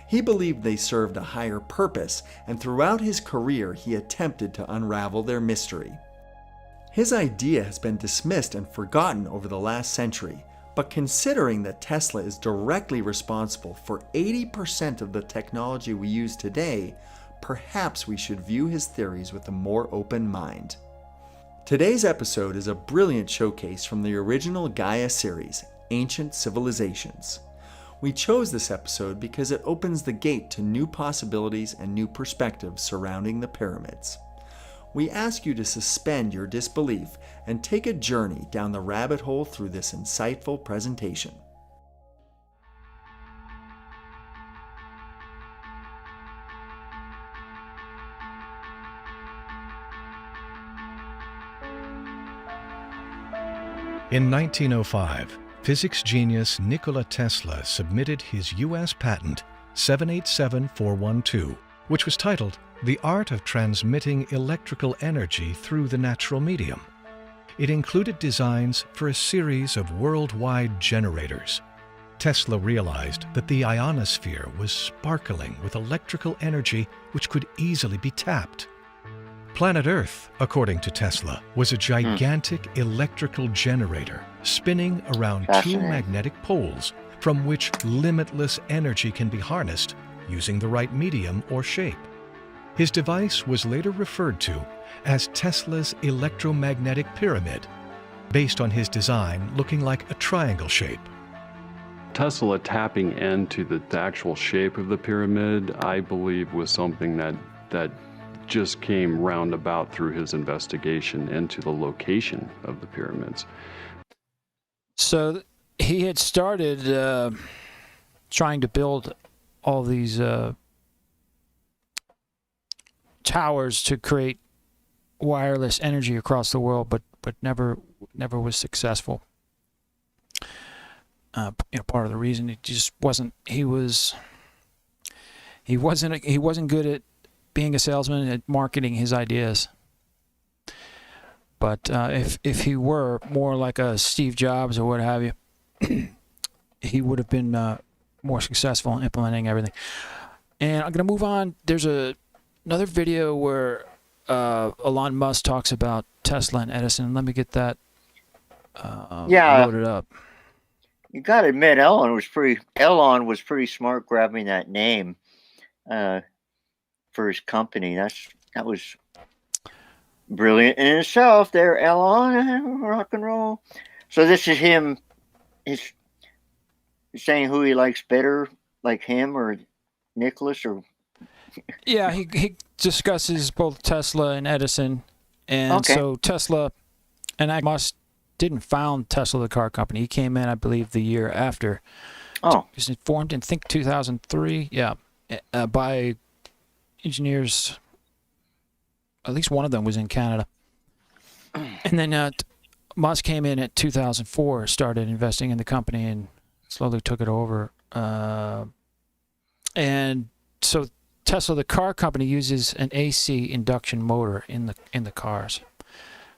Speaker 22: He believed they served a higher purpose, and throughout his career he attempted to unravel their mystery. His idea has been dismissed and forgotten over the last century, but considering that Tesla is directly responsible for 80% of the technology we use today, perhaps we should view his theories with a more open mind. Today's episode is a brilliant showcase from the original Gaia series, Ancient Civilizations. We chose this episode because it opens the gate to new possibilities and new perspectives surrounding the pyramids. We ask you to suspend your disbelief and take a journey down the rabbit hole through this insightful presentation.
Speaker 23: In 1905, physics genius Nikola Tesla submitted his U.S. patent 787412, which was titled The Art of Transmitting Electrical Energy Through the Natural Medium. It included designs for a series of worldwide generators. Tesla realized that the ionosphere was sparkling with electrical energy which could easily be tapped. Planet Earth, according to Tesla, was a gigantic electrical generator spinning around two magnetic poles from which limitless energy can be harnessed using the right medium or shape. His device was later referred to as Tesla's electromagnetic pyramid, based on his design looking like a triangle shape.
Speaker 24: Tesla tapping into the actual shape of the pyramid, I believe, was something that just came roundabout through his investigation into the location of the pyramids.
Speaker 1: So he had started trying to build all these towers to create wireless energy across the world, but never was successful. Part of the reason it just wasn't. He wasn't good at being a salesman, at marketing his ideas. But if he were more like a Steve Jobs or what have you, he would have been more successful in implementing everything. And I'm going to move on. There's another video where Elon Musk talks about Tesla and Edison. Let me get that loaded up.
Speaker 2: You got to admit, Elon was pretty smart grabbing that name for his company. That was brilliant in itself. There, Elon, rock and roll. So this is him. He's saying who he likes better, like him or Nicholas, or
Speaker 1: yeah, he discusses both Tesla and Edison, and so Tesla and Musk didn't found Tesla, the car company. He came in, I believe, the year after.
Speaker 2: Oh,
Speaker 1: it was formed in, I think, 2003. Yeah, by engineers. At least one of them was in Canada. And then Musk came in at 2004, started investing in the company, and slowly took it over. And so Tesla, the car company, uses an AC induction motor in the cars.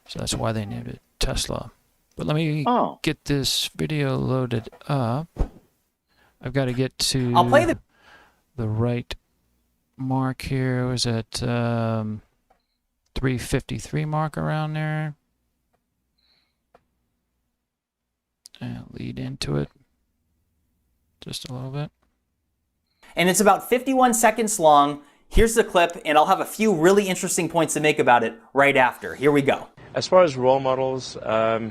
Speaker 1: So that's why they named it Tesla. But let me get this video loaded up. I've got to get to the right mark here. Was it 353 mark around there? And lead into it just a little bit.
Speaker 3: And it's about 51 seconds long. Here's the clip, and I'll have a few really interesting points to make about it right after. Here we go.
Speaker 4: As far as role models, I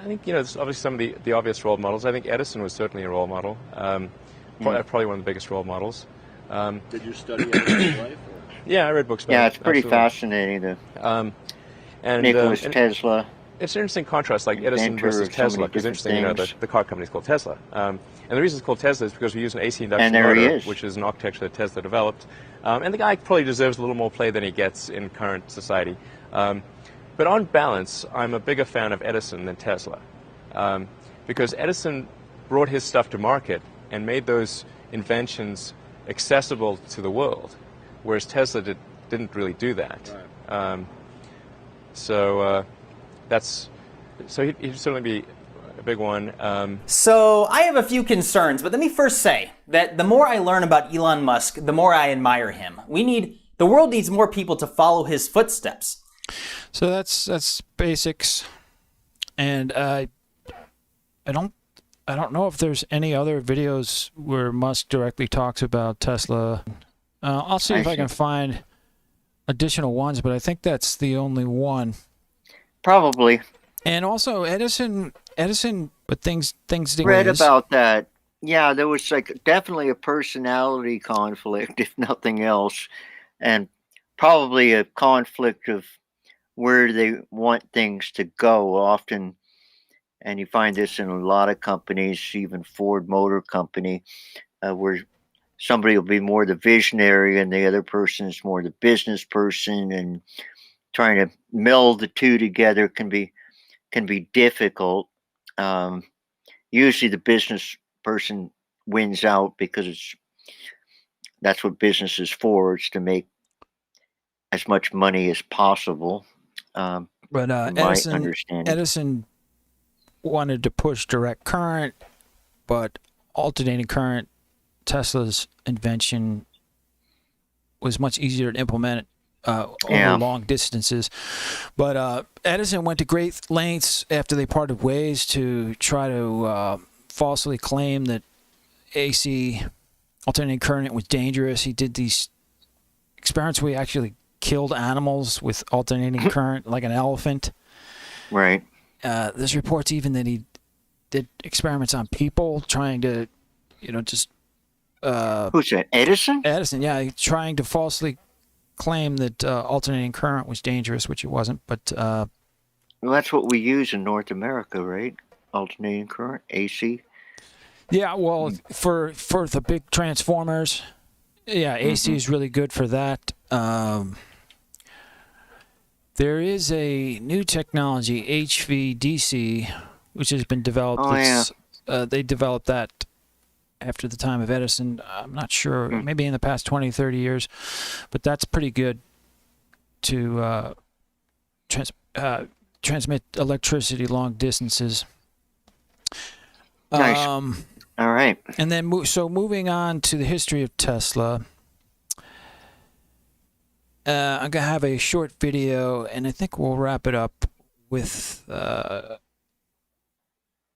Speaker 4: think, there's obviously some of the obvious role models. I think Edison was certainly a role model, probably one of the biggest role models.
Speaker 5: Did you study Edison's life?
Speaker 4: Yeah, I read books about it.
Speaker 2: Yeah, it's pretty
Speaker 4: absolutely
Speaker 2: fascinating.
Speaker 4: And
Speaker 2: Nicholas Tesla.
Speaker 4: It's an interesting contrast, like Edison versus Tesla, because interesting, the car company is called Tesla. And the reason it's called Tesla is because we use an AC induction motor, which is an architecture that Tesla developed. And the guy probably deserves a little more play than he gets in current society. But on balance, I'm a bigger fan of Edison than Tesla, because Edison brought his stuff to market and made those inventions accessible to the world, whereas Tesla didn't really do that. Right. So he'd certainly be a big one.
Speaker 3: So I have a few concerns, but let me first say that the more I learn about Elon Musk, the more I admire him. The world needs more people to follow his footsteps.
Speaker 1: So that's basics, and I don't know if there's any other videos where Musk directly talks about Tesla. I'll see if I can find additional ones, but I think that's the only one.
Speaker 2: Probably.
Speaker 1: And also Edison, but things didn't.
Speaker 2: Read about that. Yeah, there was definitely a personality conflict, if nothing else, and probably a conflict of where they want things to go often. And you find this in a lot of companies, even Ford Motor Company, where somebody will be more the visionary and the other person is more the business person, and trying to meld the two together can be difficult. Usually the business person wins out because that's what business is for. It's to make as much money as possible.
Speaker 1: But Edison wanted to push direct current, but alternating current, Tesla's invention, was much easier to implement over long distances. But Edison went to great lengths after they parted ways to try to falsely claim that AC, alternating current, was dangerous. He did these experiments where he actually killed animals with alternating current, like an elephant.
Speaker 2: Right.
Speaker 1: There's reports even that he did experiments on people, trying to, just...
Speaker 2: Who's that, Edison?
Speaker 1: Edison, yeah, trying to falsely claim that alternating current was dangerous, which it wasn't. But
Speaker 2: well, that's what we use in North America, right? Alternating current, AC.
Speaker 1: Yeah, well, for the big transformers, yeah, AC is really good for that. There is a new technology, HVDC, which has been developed. They developed that after the time of Edison. I'm not sure, maybe in the past 20, 30 years, but that's pretty good to transmit electricity long distances.
Speaker 2: Nice. All right.
Speaker 1: And then, moving on to the history of Tesla. I'm going to have a short video, and I think we'll wrap it up with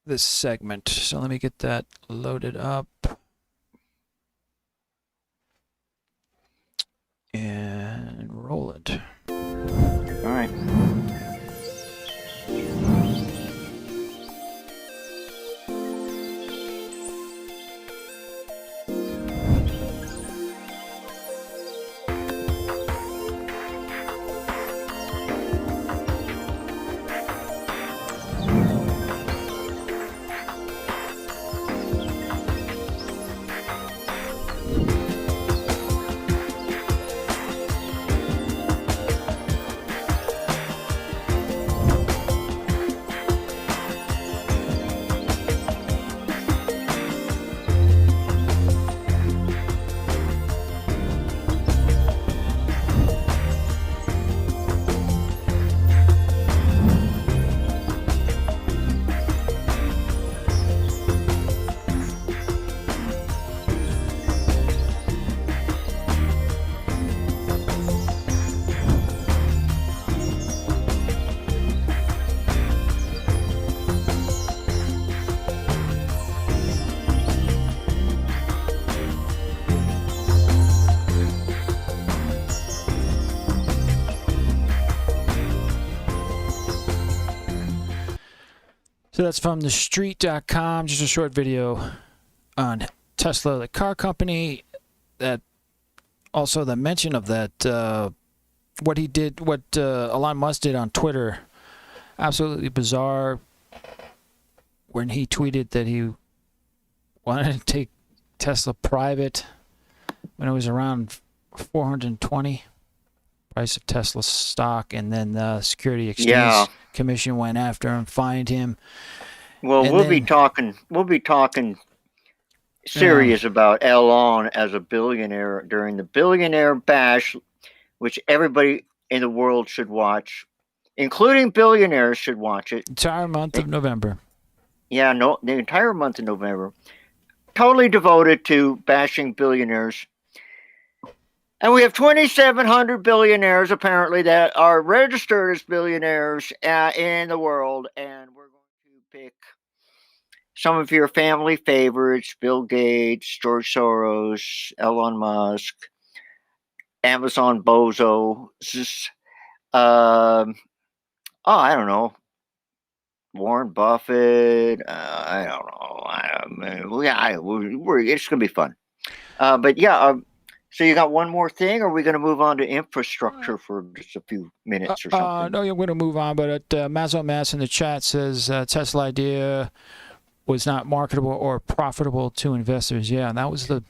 Speaker 1: this segment. So let me get that loaded up. And roll it.
Speaker 2: All right.
Speaker 1: So that's from thestreet.com, just a short video on Tesla, the car company. That also the mention of that, what he did, what Elon Musk did on Twitter, absolutely bizarre. When he tweeted that he wanted to take Tesla private when it was around 420 price of Tesla stock, and then the Security Exchange Commission went after him, fined him.
Speaker 2: Well, we'll be talking serious about Elon as a billionaire during the Billionaire Bash, which everybody in the world should watch, including billionaires should watch it.
Speaker 1: Entire month of November.
Speaker 2: Yeah, no, the entire month of November. Totally devoted to bashing billionaires. And we have 2,700 billionaires, apparently, that are registered as billionaires in the world. And we're going to pick some of your family favorites: Bill Gates, George Soros, Elon Musk, Amazon Bozo. I don't know. Warren Buffett. I don't know. It's going to be fun. But yeah, so you got one more thing, or are we going to move on to infrastructure for just a few minutes or something?
Speaker 1: No, I'm going to move on, but Mazo Mass in the chat says Tesla idea was not marketable or profitable to investors. Yeah, that was the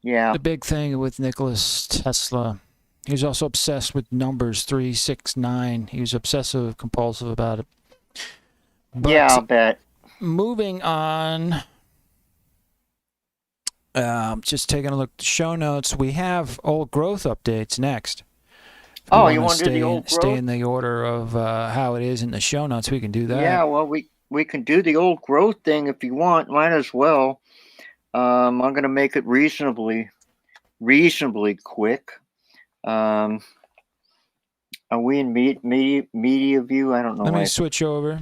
Speaker 1: the big thing with Nicholas Tesla. He was also obsessed with numbers 3, 6, 9. He was obsessive compulsive about it. But
Speaker 2: yeah, I'll bet.
Speaker 1: Moving on. Just taking a look at the show notes. We have old growth updates next.
Speaker 2: Oh, you want to do the old growth?
Speaker 1: Stay in the order of how it is in the show notes. We can do that.
Speaker 2: Yeah, well, we can do the old growth thing if you want. Might as well. I'm going to make it reasonably quick. Are we in media view? I don't know.
Speaker 1: Let me switch over.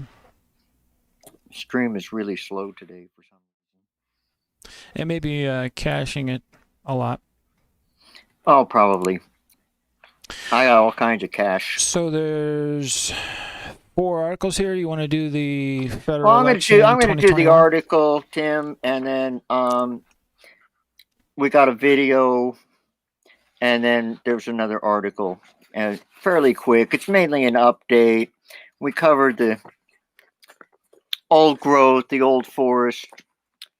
Speaker 2: Stream is really slow today for some reason.
Speaker 1: It may be caching it a lot.
Speaker 2: Oh, probably. I got all kinds of cache.
Speaker 1: So there's 4 articles here. You want to do the federal election?
Speaker 2: I'm going to do the article, Tim, and then we got a video, and then there's another article, and fairly quick. It's mainly an update. We covered the old growth, the old forest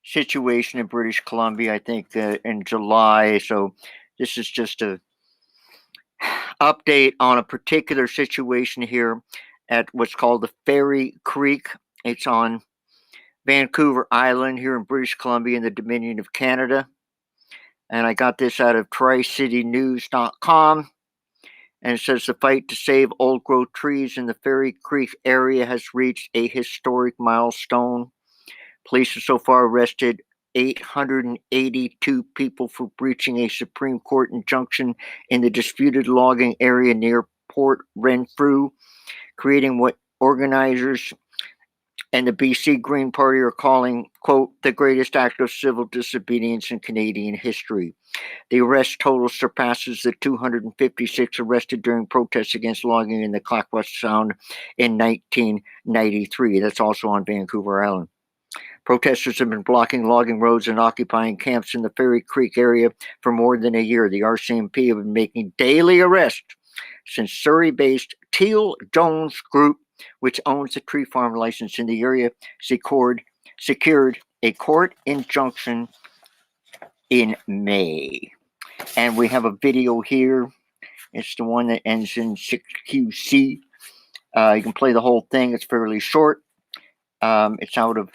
Speaker 2: situation in British Columbia, I think, in July. So this is just a update on a particular situation here at what's called the Fairy Creek. It's on Vancouver Island here in British Columbia in the Dominion of Canada. And I got this out of tricitynews.com. And it says the fight to save old growth trees in the Fairy Creek area has reached a historic milestone. Police have so far arrested 882 people for breaching a Supreme Court injunction in the disputed logging area near Port Renfrew, creating what organizers and the BC Green Party are calling, quote, the greatest act of civil disobedience in Canadian history. The arrest total surpasses the 256 arrested during protests against logging in the Clackawas Sound in 1993. That's also on Vancouver Island. Protesters have been blocking logging roads and occupying camps in the Fairy Creek area for more than a year. The RCMP have been making daily arrests since Surrey-based Teal Jones Group, which owns the tree farm license in the area, secured a court injunction in May. And we have a video here. It's the one that ends in 6QC. You can play the whole thing. It's fairly short. It's out of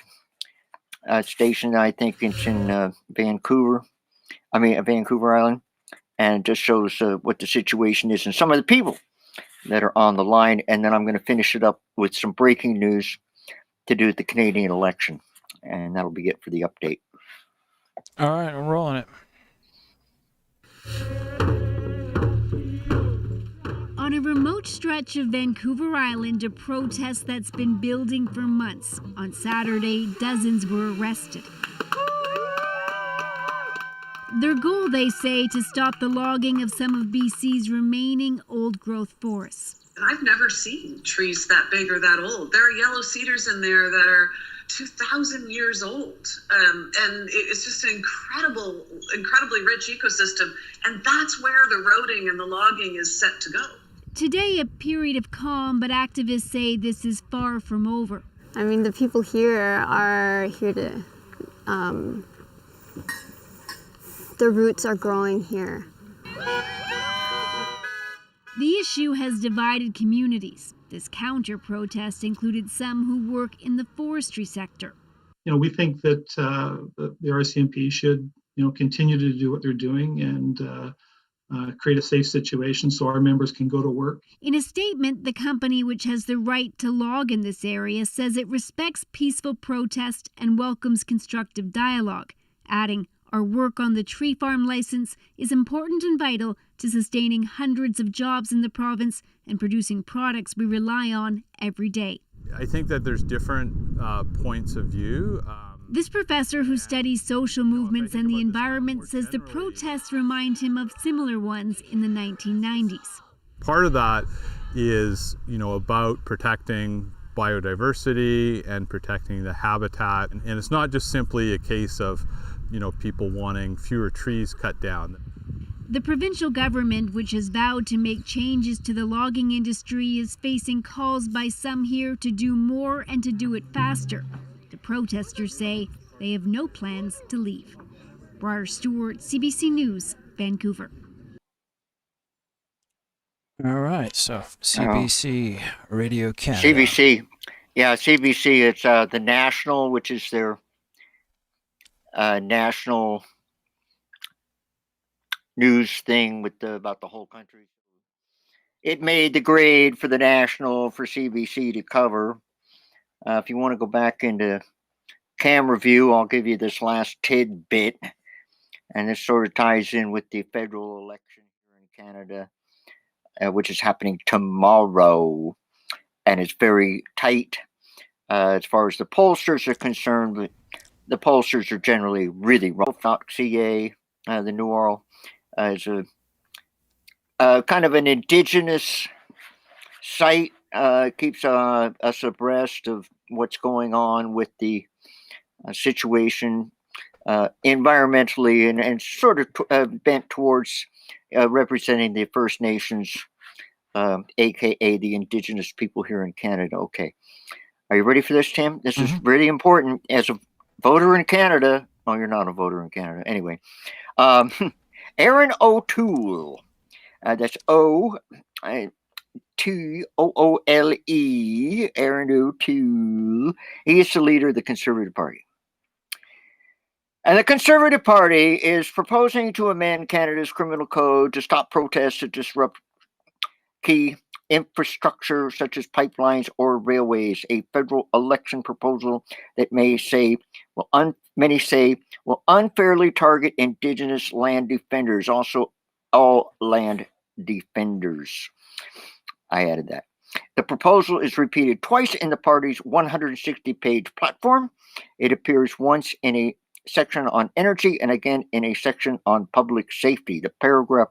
Speaker 2: a station, I think it's in Vancouver Island. And it just shows what the situation is and some of the people that are on the line. And then I'm going to finish it up with some breaking news to do with the Canadian election. And that'll be it for the update.
Speaker 1: All right, we're rolling it.
Speaker 6: On a remote stretch of Vancouver Island, a protest that's been building for months. On Saturday, dozens were arrested. Their goal, they say, to stop the logging of some of BC's remaining old-growth forests.
Speaker 9: I've never seen trees that big or that old. There are yellow cedars in there that are 2,000 years old. And it's just an incredibly rich ecosystem. And that's where the roading and the logging is set to go.
Speaker 6: Today, a period of calm, but activists say this is far from over.
Speaker 10: I mean, the people here are here to, the roots are growing here.
Speaker 6: The issue has divided communities. This counter-protest included some who work in the forestry sector.
Speaker 11: We think that the RCMP should, continue to do what they're doing and create a safe situation so our members can go to work.
Speaker 6: In a statement, the company, which has the right to log in this area, says it respects peaceful protest and welcomes constructive dialogue, adding, our work on the tree farm license is important and vital to sustaining hundreds of jobs in the province and producing products we rely on every day.
Speaker 25: I think that there's different points of view.
Speaker 6: This professor who studies social movements and the environment says the protests remind him of similar ones in the 1990s.
Speaker 25: Part of that is, about protecting biodiversity and protecting the habitat. And it's not just simply a case of, people wanting fewer trees cut down.
Speaker 6: The provincial government, which has vowed to make changes to the logging industry, is facing calls by some here to do more and to do it faster. The protesters say they have no plans to leave. Briar Stewart, CBC News, Vancouver.
Speaker 1: All right, so CBC Radio Canada.
Speaker 2: CBC, it's the National, which is their national news thing with about the whole country. It made the grade for the National for CBC to cover. If you want to go back into camera view, I'll give you this last tidbit. And this sort of ties in with the federal election here in Canada, which is happening tomorrow. And it's very tight as far as the pollsters are concerned. But the pollsters are generally really rough. .ca, the New Orleans, is a kind of an indigenous site. Keeps us abreast of what's going on with the situation environmentally and sort of bent towards representing the First Nations, aka the indigenous people here in Canada. Okay. Are you ready for this, Tim? This is really important as a voter in Canada. Oh, you're not a voter in Canada. Anyway, Aaron O'Toole. That's Toole, Aaron O'Toole. He is the leader of the Conservative Party. And the Conservative Party is proposing to amend Canada's criminal code to stop protests that disrupt key infrastructure such as pipelines or railways. A federal election proposal that many say will unfairly target indigenous land defenders. Also, all land defenders. I added that. The proposal is repeated twice in the party's 160-page platform. It appears once in a section on energy and again in a section on public safety. The paragraph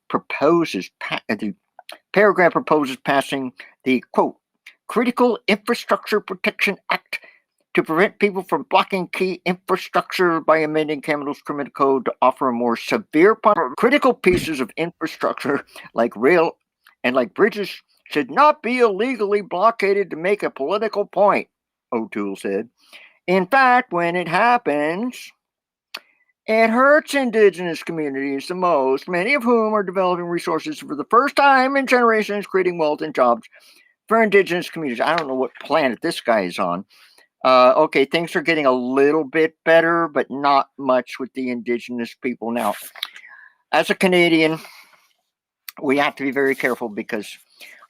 Speaker 2: proposes passing the, quote, Critical Infrastructure Protection Act to prevent people from blocking key infrastructure by amending Canada's criminal code to offer a more severe punishment. Critical pieces of infrastructure like rail and like bridges should not be illegally blockaded to make a political point, O'Toole said. In fact, when it happens, it hurts Indigenous communities the most, many of whom are developing resources for the first time in generations, creating wealth and jobs for Indigenous communities. I don't know what planet this guy is on. Okay, things are getting a little bit better, but not much with the Indigenous people. Now, as a Canadian, we have to be very careful because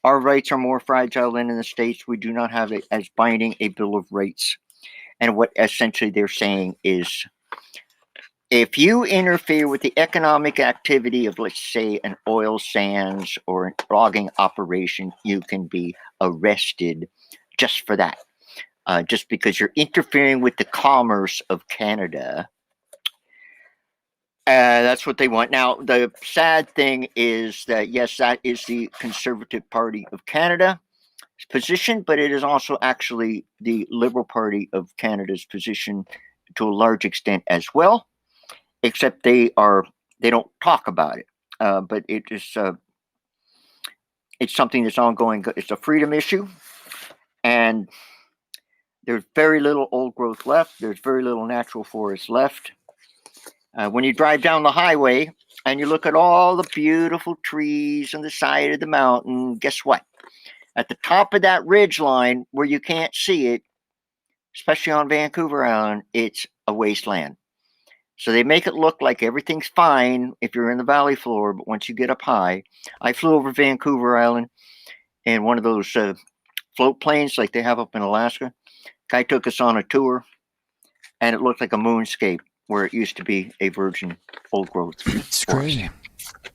Speaker 2: our rights are more fragile than in the States. We do not have it as binding a Bill of Rights. And what essentially they're saying is, if you interfere with the economic activity of, let's say, an oil sands or an logging operation, you can be arrested just for that. Just because you're interfering with the commerce of Canada. That's what they want. Now, the sad thing is that, yes, that is the Conservative Party of Canada's position, but it is also actually the Liberal Party of Canada's position to a large extent as well, except they don't talk about it. But it is it's something that's ongoing. It's a freedom issue, and there's very little old growth left. There's very little natural forest left. When you drive down the highway and you look at all the beautiful trees on the side of the mountain, guess what? At the top of that ridge line where you can't see it, especially on Vancouver Island, it's a wasteland. So they make it look like everything's fine if you're in the valley floor, but once you get up high, I flew over Vancouver Island in one of those float planes like they have up in Alaska. Guy took us on a tour, and it looked like a moonscape where it used to be a virgin old growth.
Speaker 1: It's crazy.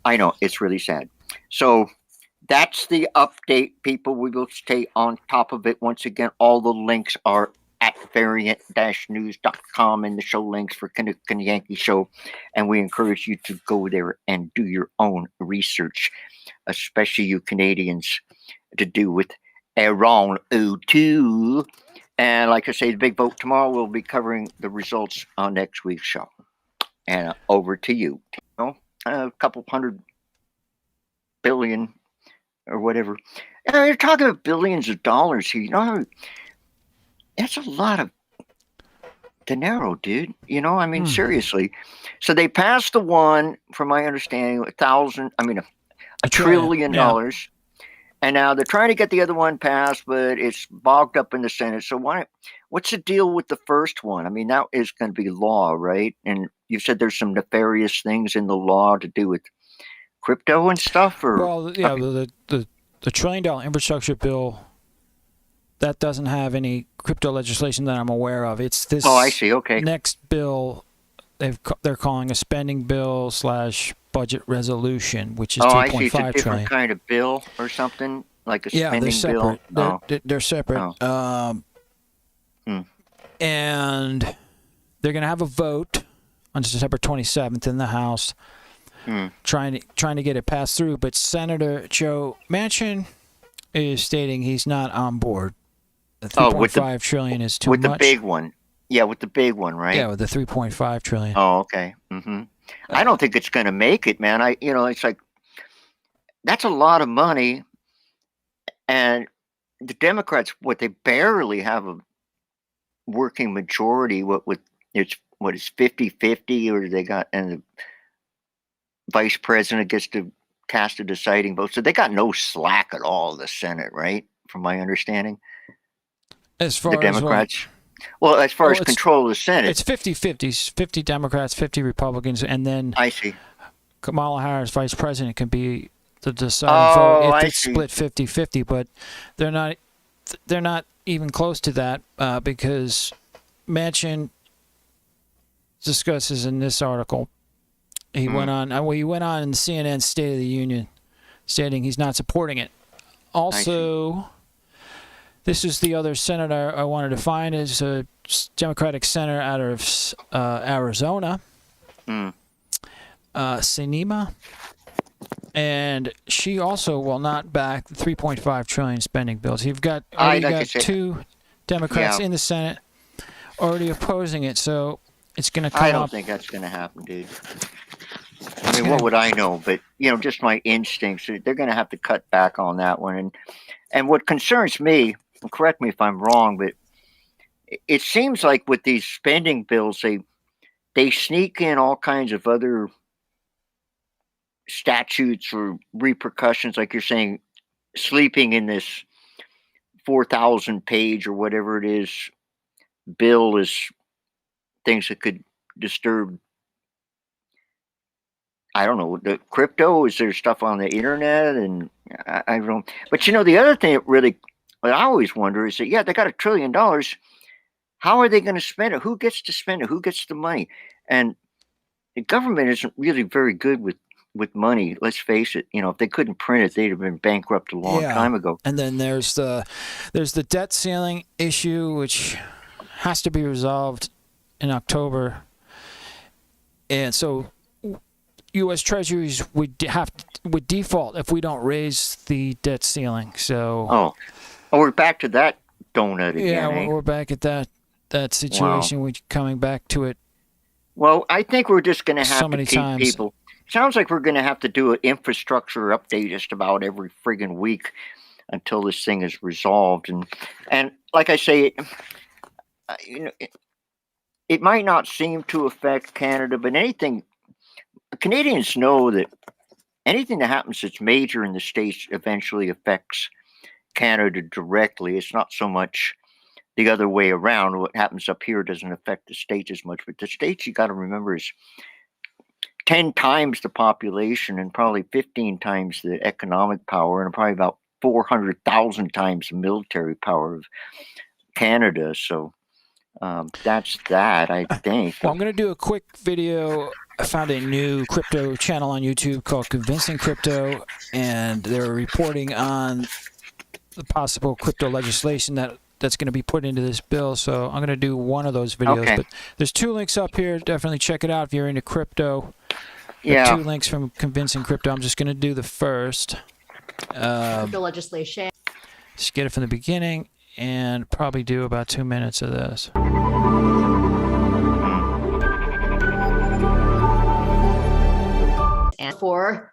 Speaker 2: I know, it's really sad. So that's the update, people. We will stay on top of it. Once again, all the links are at variant-news.com and the show links for Canuck and Yankee show. And we encourage you to go there and do your own research, especially you Canadians, to do with Aaron O'Toole. And like I say, the big vote tomorrow, we'll be covering the results on next week's show. And over to you. A couple $100 billion or whatever. You're talking about billions of dollars here. You know, that's a lot of dinero, dude. You know, I mean, seriously. So they passed the one, from my understanding, a trillion dollars. And now they're trying to get the other one passed, but it's bogged up in the Senate. So what's the deal with the first one? I mean, that is going to be law, right? And you said there's some nefarious things in the law to do with crypto and stuff? Or
Speaker 1: well, yeah, the $1 trillion infrastructure bill, that doesn't have any crypto legislation that I'm aware of. It's this
Speaker 2: I see. Okay.
Speaker 1: Next bill they're calling a spending bill / budget resolution, which is 2.5
Speaker 2: I see. It's a different
Speaker 1: trillion.
Speaker 2: kind of bill or something, like a spending
Speaker 1: they're separate.
Speaker 2: bill.
Speaker 1: They're separate. And they're going to have a vote on December 27th in the House, trying to get it passed through. But Senator Joe Manchin is stating he's not on board. The 3.5 trillion is too much.
Speaker 2: With the big one. Yeah, with the big one, right?
Speaker 1: Yeah, with the 3.5 trillion.
Speaker 2: Oh, okay. I don't think it's going to make it, man. It's like, that's a lot of money. And the Democrats, they barely have a working majority. It's 50-50, or they got, and the vice president gets to cast a deciding vote. So they got no slack at all, the Senate, right? From my understanding.
Speaker 1: As far
Speaker 2: the Democrats. As far as control of the Senate.
Speaker 1: It's 50-50, 50 Democrats, 50 Republicans, and then
Speaker 2: I see.
Speaker 1: Kamala Harris, vice president, can be the deciding vote. It did
Speaker 2: see.
Speaker 1: split 50-50, but they're not even close to that because Manchin discusses in this article. He went on in CNN's State of the Union, stating he's not supporting it. Also, this is the other senator I wanted to find, is a Democratic senator out of Arizona, Sinema, and she also will not back the $3.5 trillion spending bills. You've got two Democrats in the Senate already opposing it, so it's going to come up.
Speaker 2: I don't think that's going to happen, dude. I mean, what would I know? But, just my instincts, they're going to have to cut back on that one. And what concerns me, and correct me if I'm wrong, but it seems like with these spending bills, they sneak in all kinds of other statutes or repercussions, like you're saying, sleeping in this 4,000 page or whatever it is bill is things that could disturb, I don't know, the crypto. Is there stuff on the internet? And I don't know. But the other thing what I always wonder is that, they got $1 trillion. How are they going to spend it? Who gets to spend it? Who gets the money? And the government isn't really very good with money. Let's face it. If they couldn't print it, they'd have been bankrupt a long time ago.
Speaker 1: And then there's the debt ceiling issue, which has to be resolved in October. And so U.S. Treasuries would default if we don't raise the debt ceiling. So
Speaker 2: we're back to that donut again.
Speaker 1: Yeah, we're back at that situation. Wow. We're coming back to it.
Speaker 2: Well, I think we're just going to have to keep people. Sounds like we're going to have to do an infrastructure update just about every friggin' week until this thing is resolved. And like I say, it might not seem to affect Canada, but Canadians know that anything that happens that's major in the States eventually affects Canada directly. It's not so much the other way around. What happens up here doesn't affect the States as much, but the States, you got to remember, is 10 times the population and probably 15 times the economic power and probably about 400,000 times the military power of Canada. So that's that, I think.
Speaker 1: Well, I'm going to do a quick video. I found a new crypto channel on YouTube called Convincing Crypto, and they're reporting on the possible crypto legislation that's going to be put into this bill. So I'm going to do one of those videos. Okay. But there's 2 links up here. Definitely check it out if you're into crypto.
Speaker 2: Yeah.
Speaker 1: 2 links from Convincing Crypto. I'm just going to do the first.
Speaker 8: Crypto legislation.
Speaker 1: Just get it from the beginning and probably do about 2 minutes of this.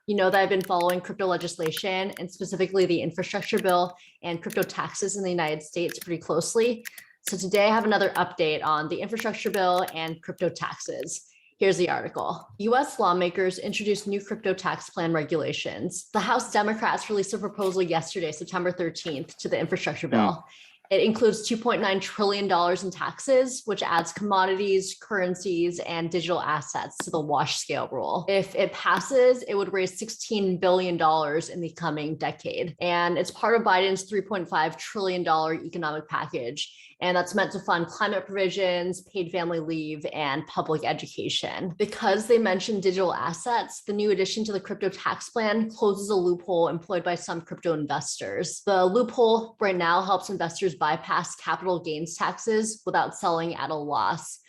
Speaker 8: And that I've been following crypto legislation and specifically the infrastructure bill and crypto taxes in the United States pretty closely. So today I have another update on the infrastructure bill and crypto taxes. Here's the article. U.S. lawmakers introduced new crypto tax plan regulations. The House Democrats released a proposal yesterday, September 13th, to the infrastructure bill. It includes $2.9 trillion in taxes, which adds commodities, currencies, and digital assets to the wash scale rule. If it passes, it would raise $16 billion in the coming decade. And it's part of Biden's $3.5 trillion economic package. And that's meant to fund climate provisions, paid family leave, and public education. Because they mentioned digital assets, the new addition to the crypto tax plan closes a loophole employed by some crypto investors. The loophole right now helps investors bypass capital gains taxes without selling at a loss.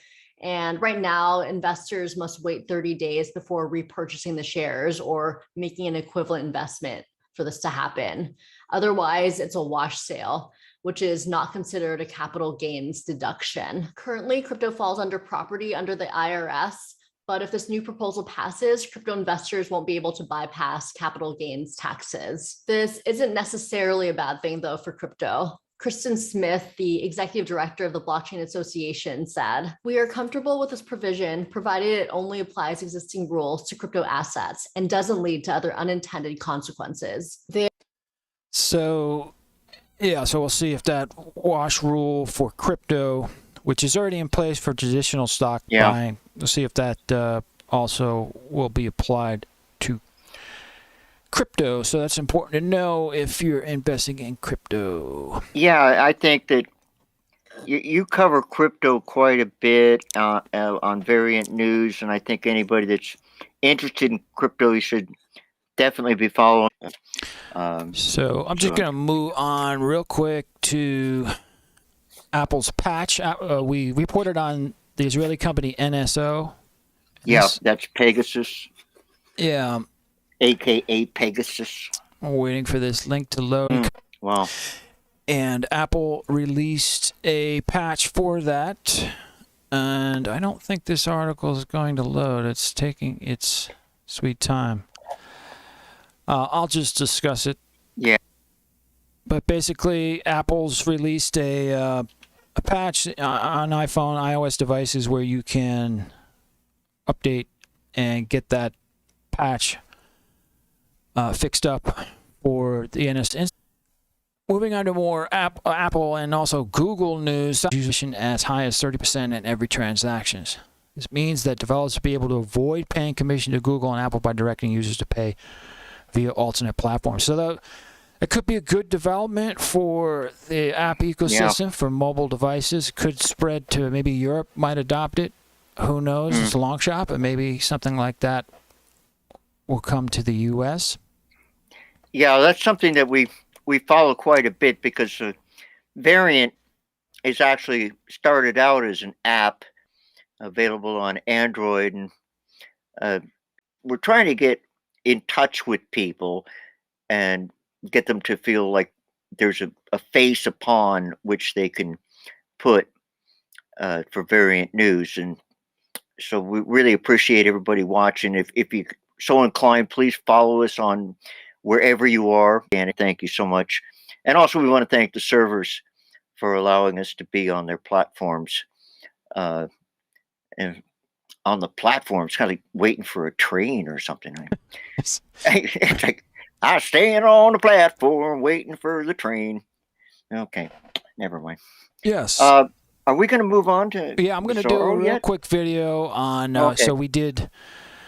Speaker 8: And right now, investors must wait 30 days before repurchasing the shares or making an equivalent investment for this to happen. Otherwise, it's a wash sale, which is not considered a capital gains deduction. Currently, crypto falls under property under the IRS, but if this new proposal passes, crypto investors won't be able to bypass capital gains taxes. This isn't necessarily a bad thing, though, for crypto. Kristen Smith, the executive director of the Blockchain Association, said, "We are comfortable with this provision, provided it only applies existing rules to crypto assets and doesn't lead to other unintended consequences."
Speaker 1: So we'll see if that wash rule for crypto, which is already in place for traditional stock buying, we'll see if that also will be applied to crypto. So that's important to know if you're investing in crypto.
Speaker 2: Yeah, I think that you cover crypto quite a bit on Variant News, and I think anybody that's interested in crypto, you should definitely be following.
Speaker 1: So I'm just going to move on real quick to Apple's patch. We reported on the Israeli company NSO.
Speaker 2: Yeah, that's Pegasus.
Speaker 1: Yeah.
Speaker 2: AKA Pegasus.
Speaker 1: I'm waiting for this link to load.
Speaker 2: Wow.
Speaker 1: And Apple released a patch for that. And I don't think this article is going to load. It's taking its sweet time. I'll just discuss it.
Speaker 2: Yeah.
Speaker 1: But basically, Apple's released a patch on iPhone, iOS devices where you can update and get that patch fixed up for the NS. Moving on to more Apple and also Google news, as high as 30% in every transaction. This means that developers will be able to avoid paying commission to Google and Apple by directing users to pay via alternate platforms. So it could be a good development for the app ecosystem for mobile devices. It could spread to maybe Europe might adopt it. Who knows? It's a long shot, but maybe something like that will come to the U.S.
Speaker 2: Yeah, that's something that we follow quite a bit because Variant is actually started out as an app available on Android, and we're trying to get in touch with people and get them to feel like there's a face upon which they can put for Variant News. And so we really appreciate everybody watching. If you're so inclined, please follow us on wherever you are. And thank you so much. And also we want to thank the servers for allowing us to be on their platforms. And on the platform, it's kind of like waiting for a train or something. It's like, I'm staying on the platform waiting for the train. Okay, never mind.
Speaker 1: Yes.
Speaker 2: Are we going to move on to?
Speaker 1: Yeah, I'm going to do a real quick video on. So we did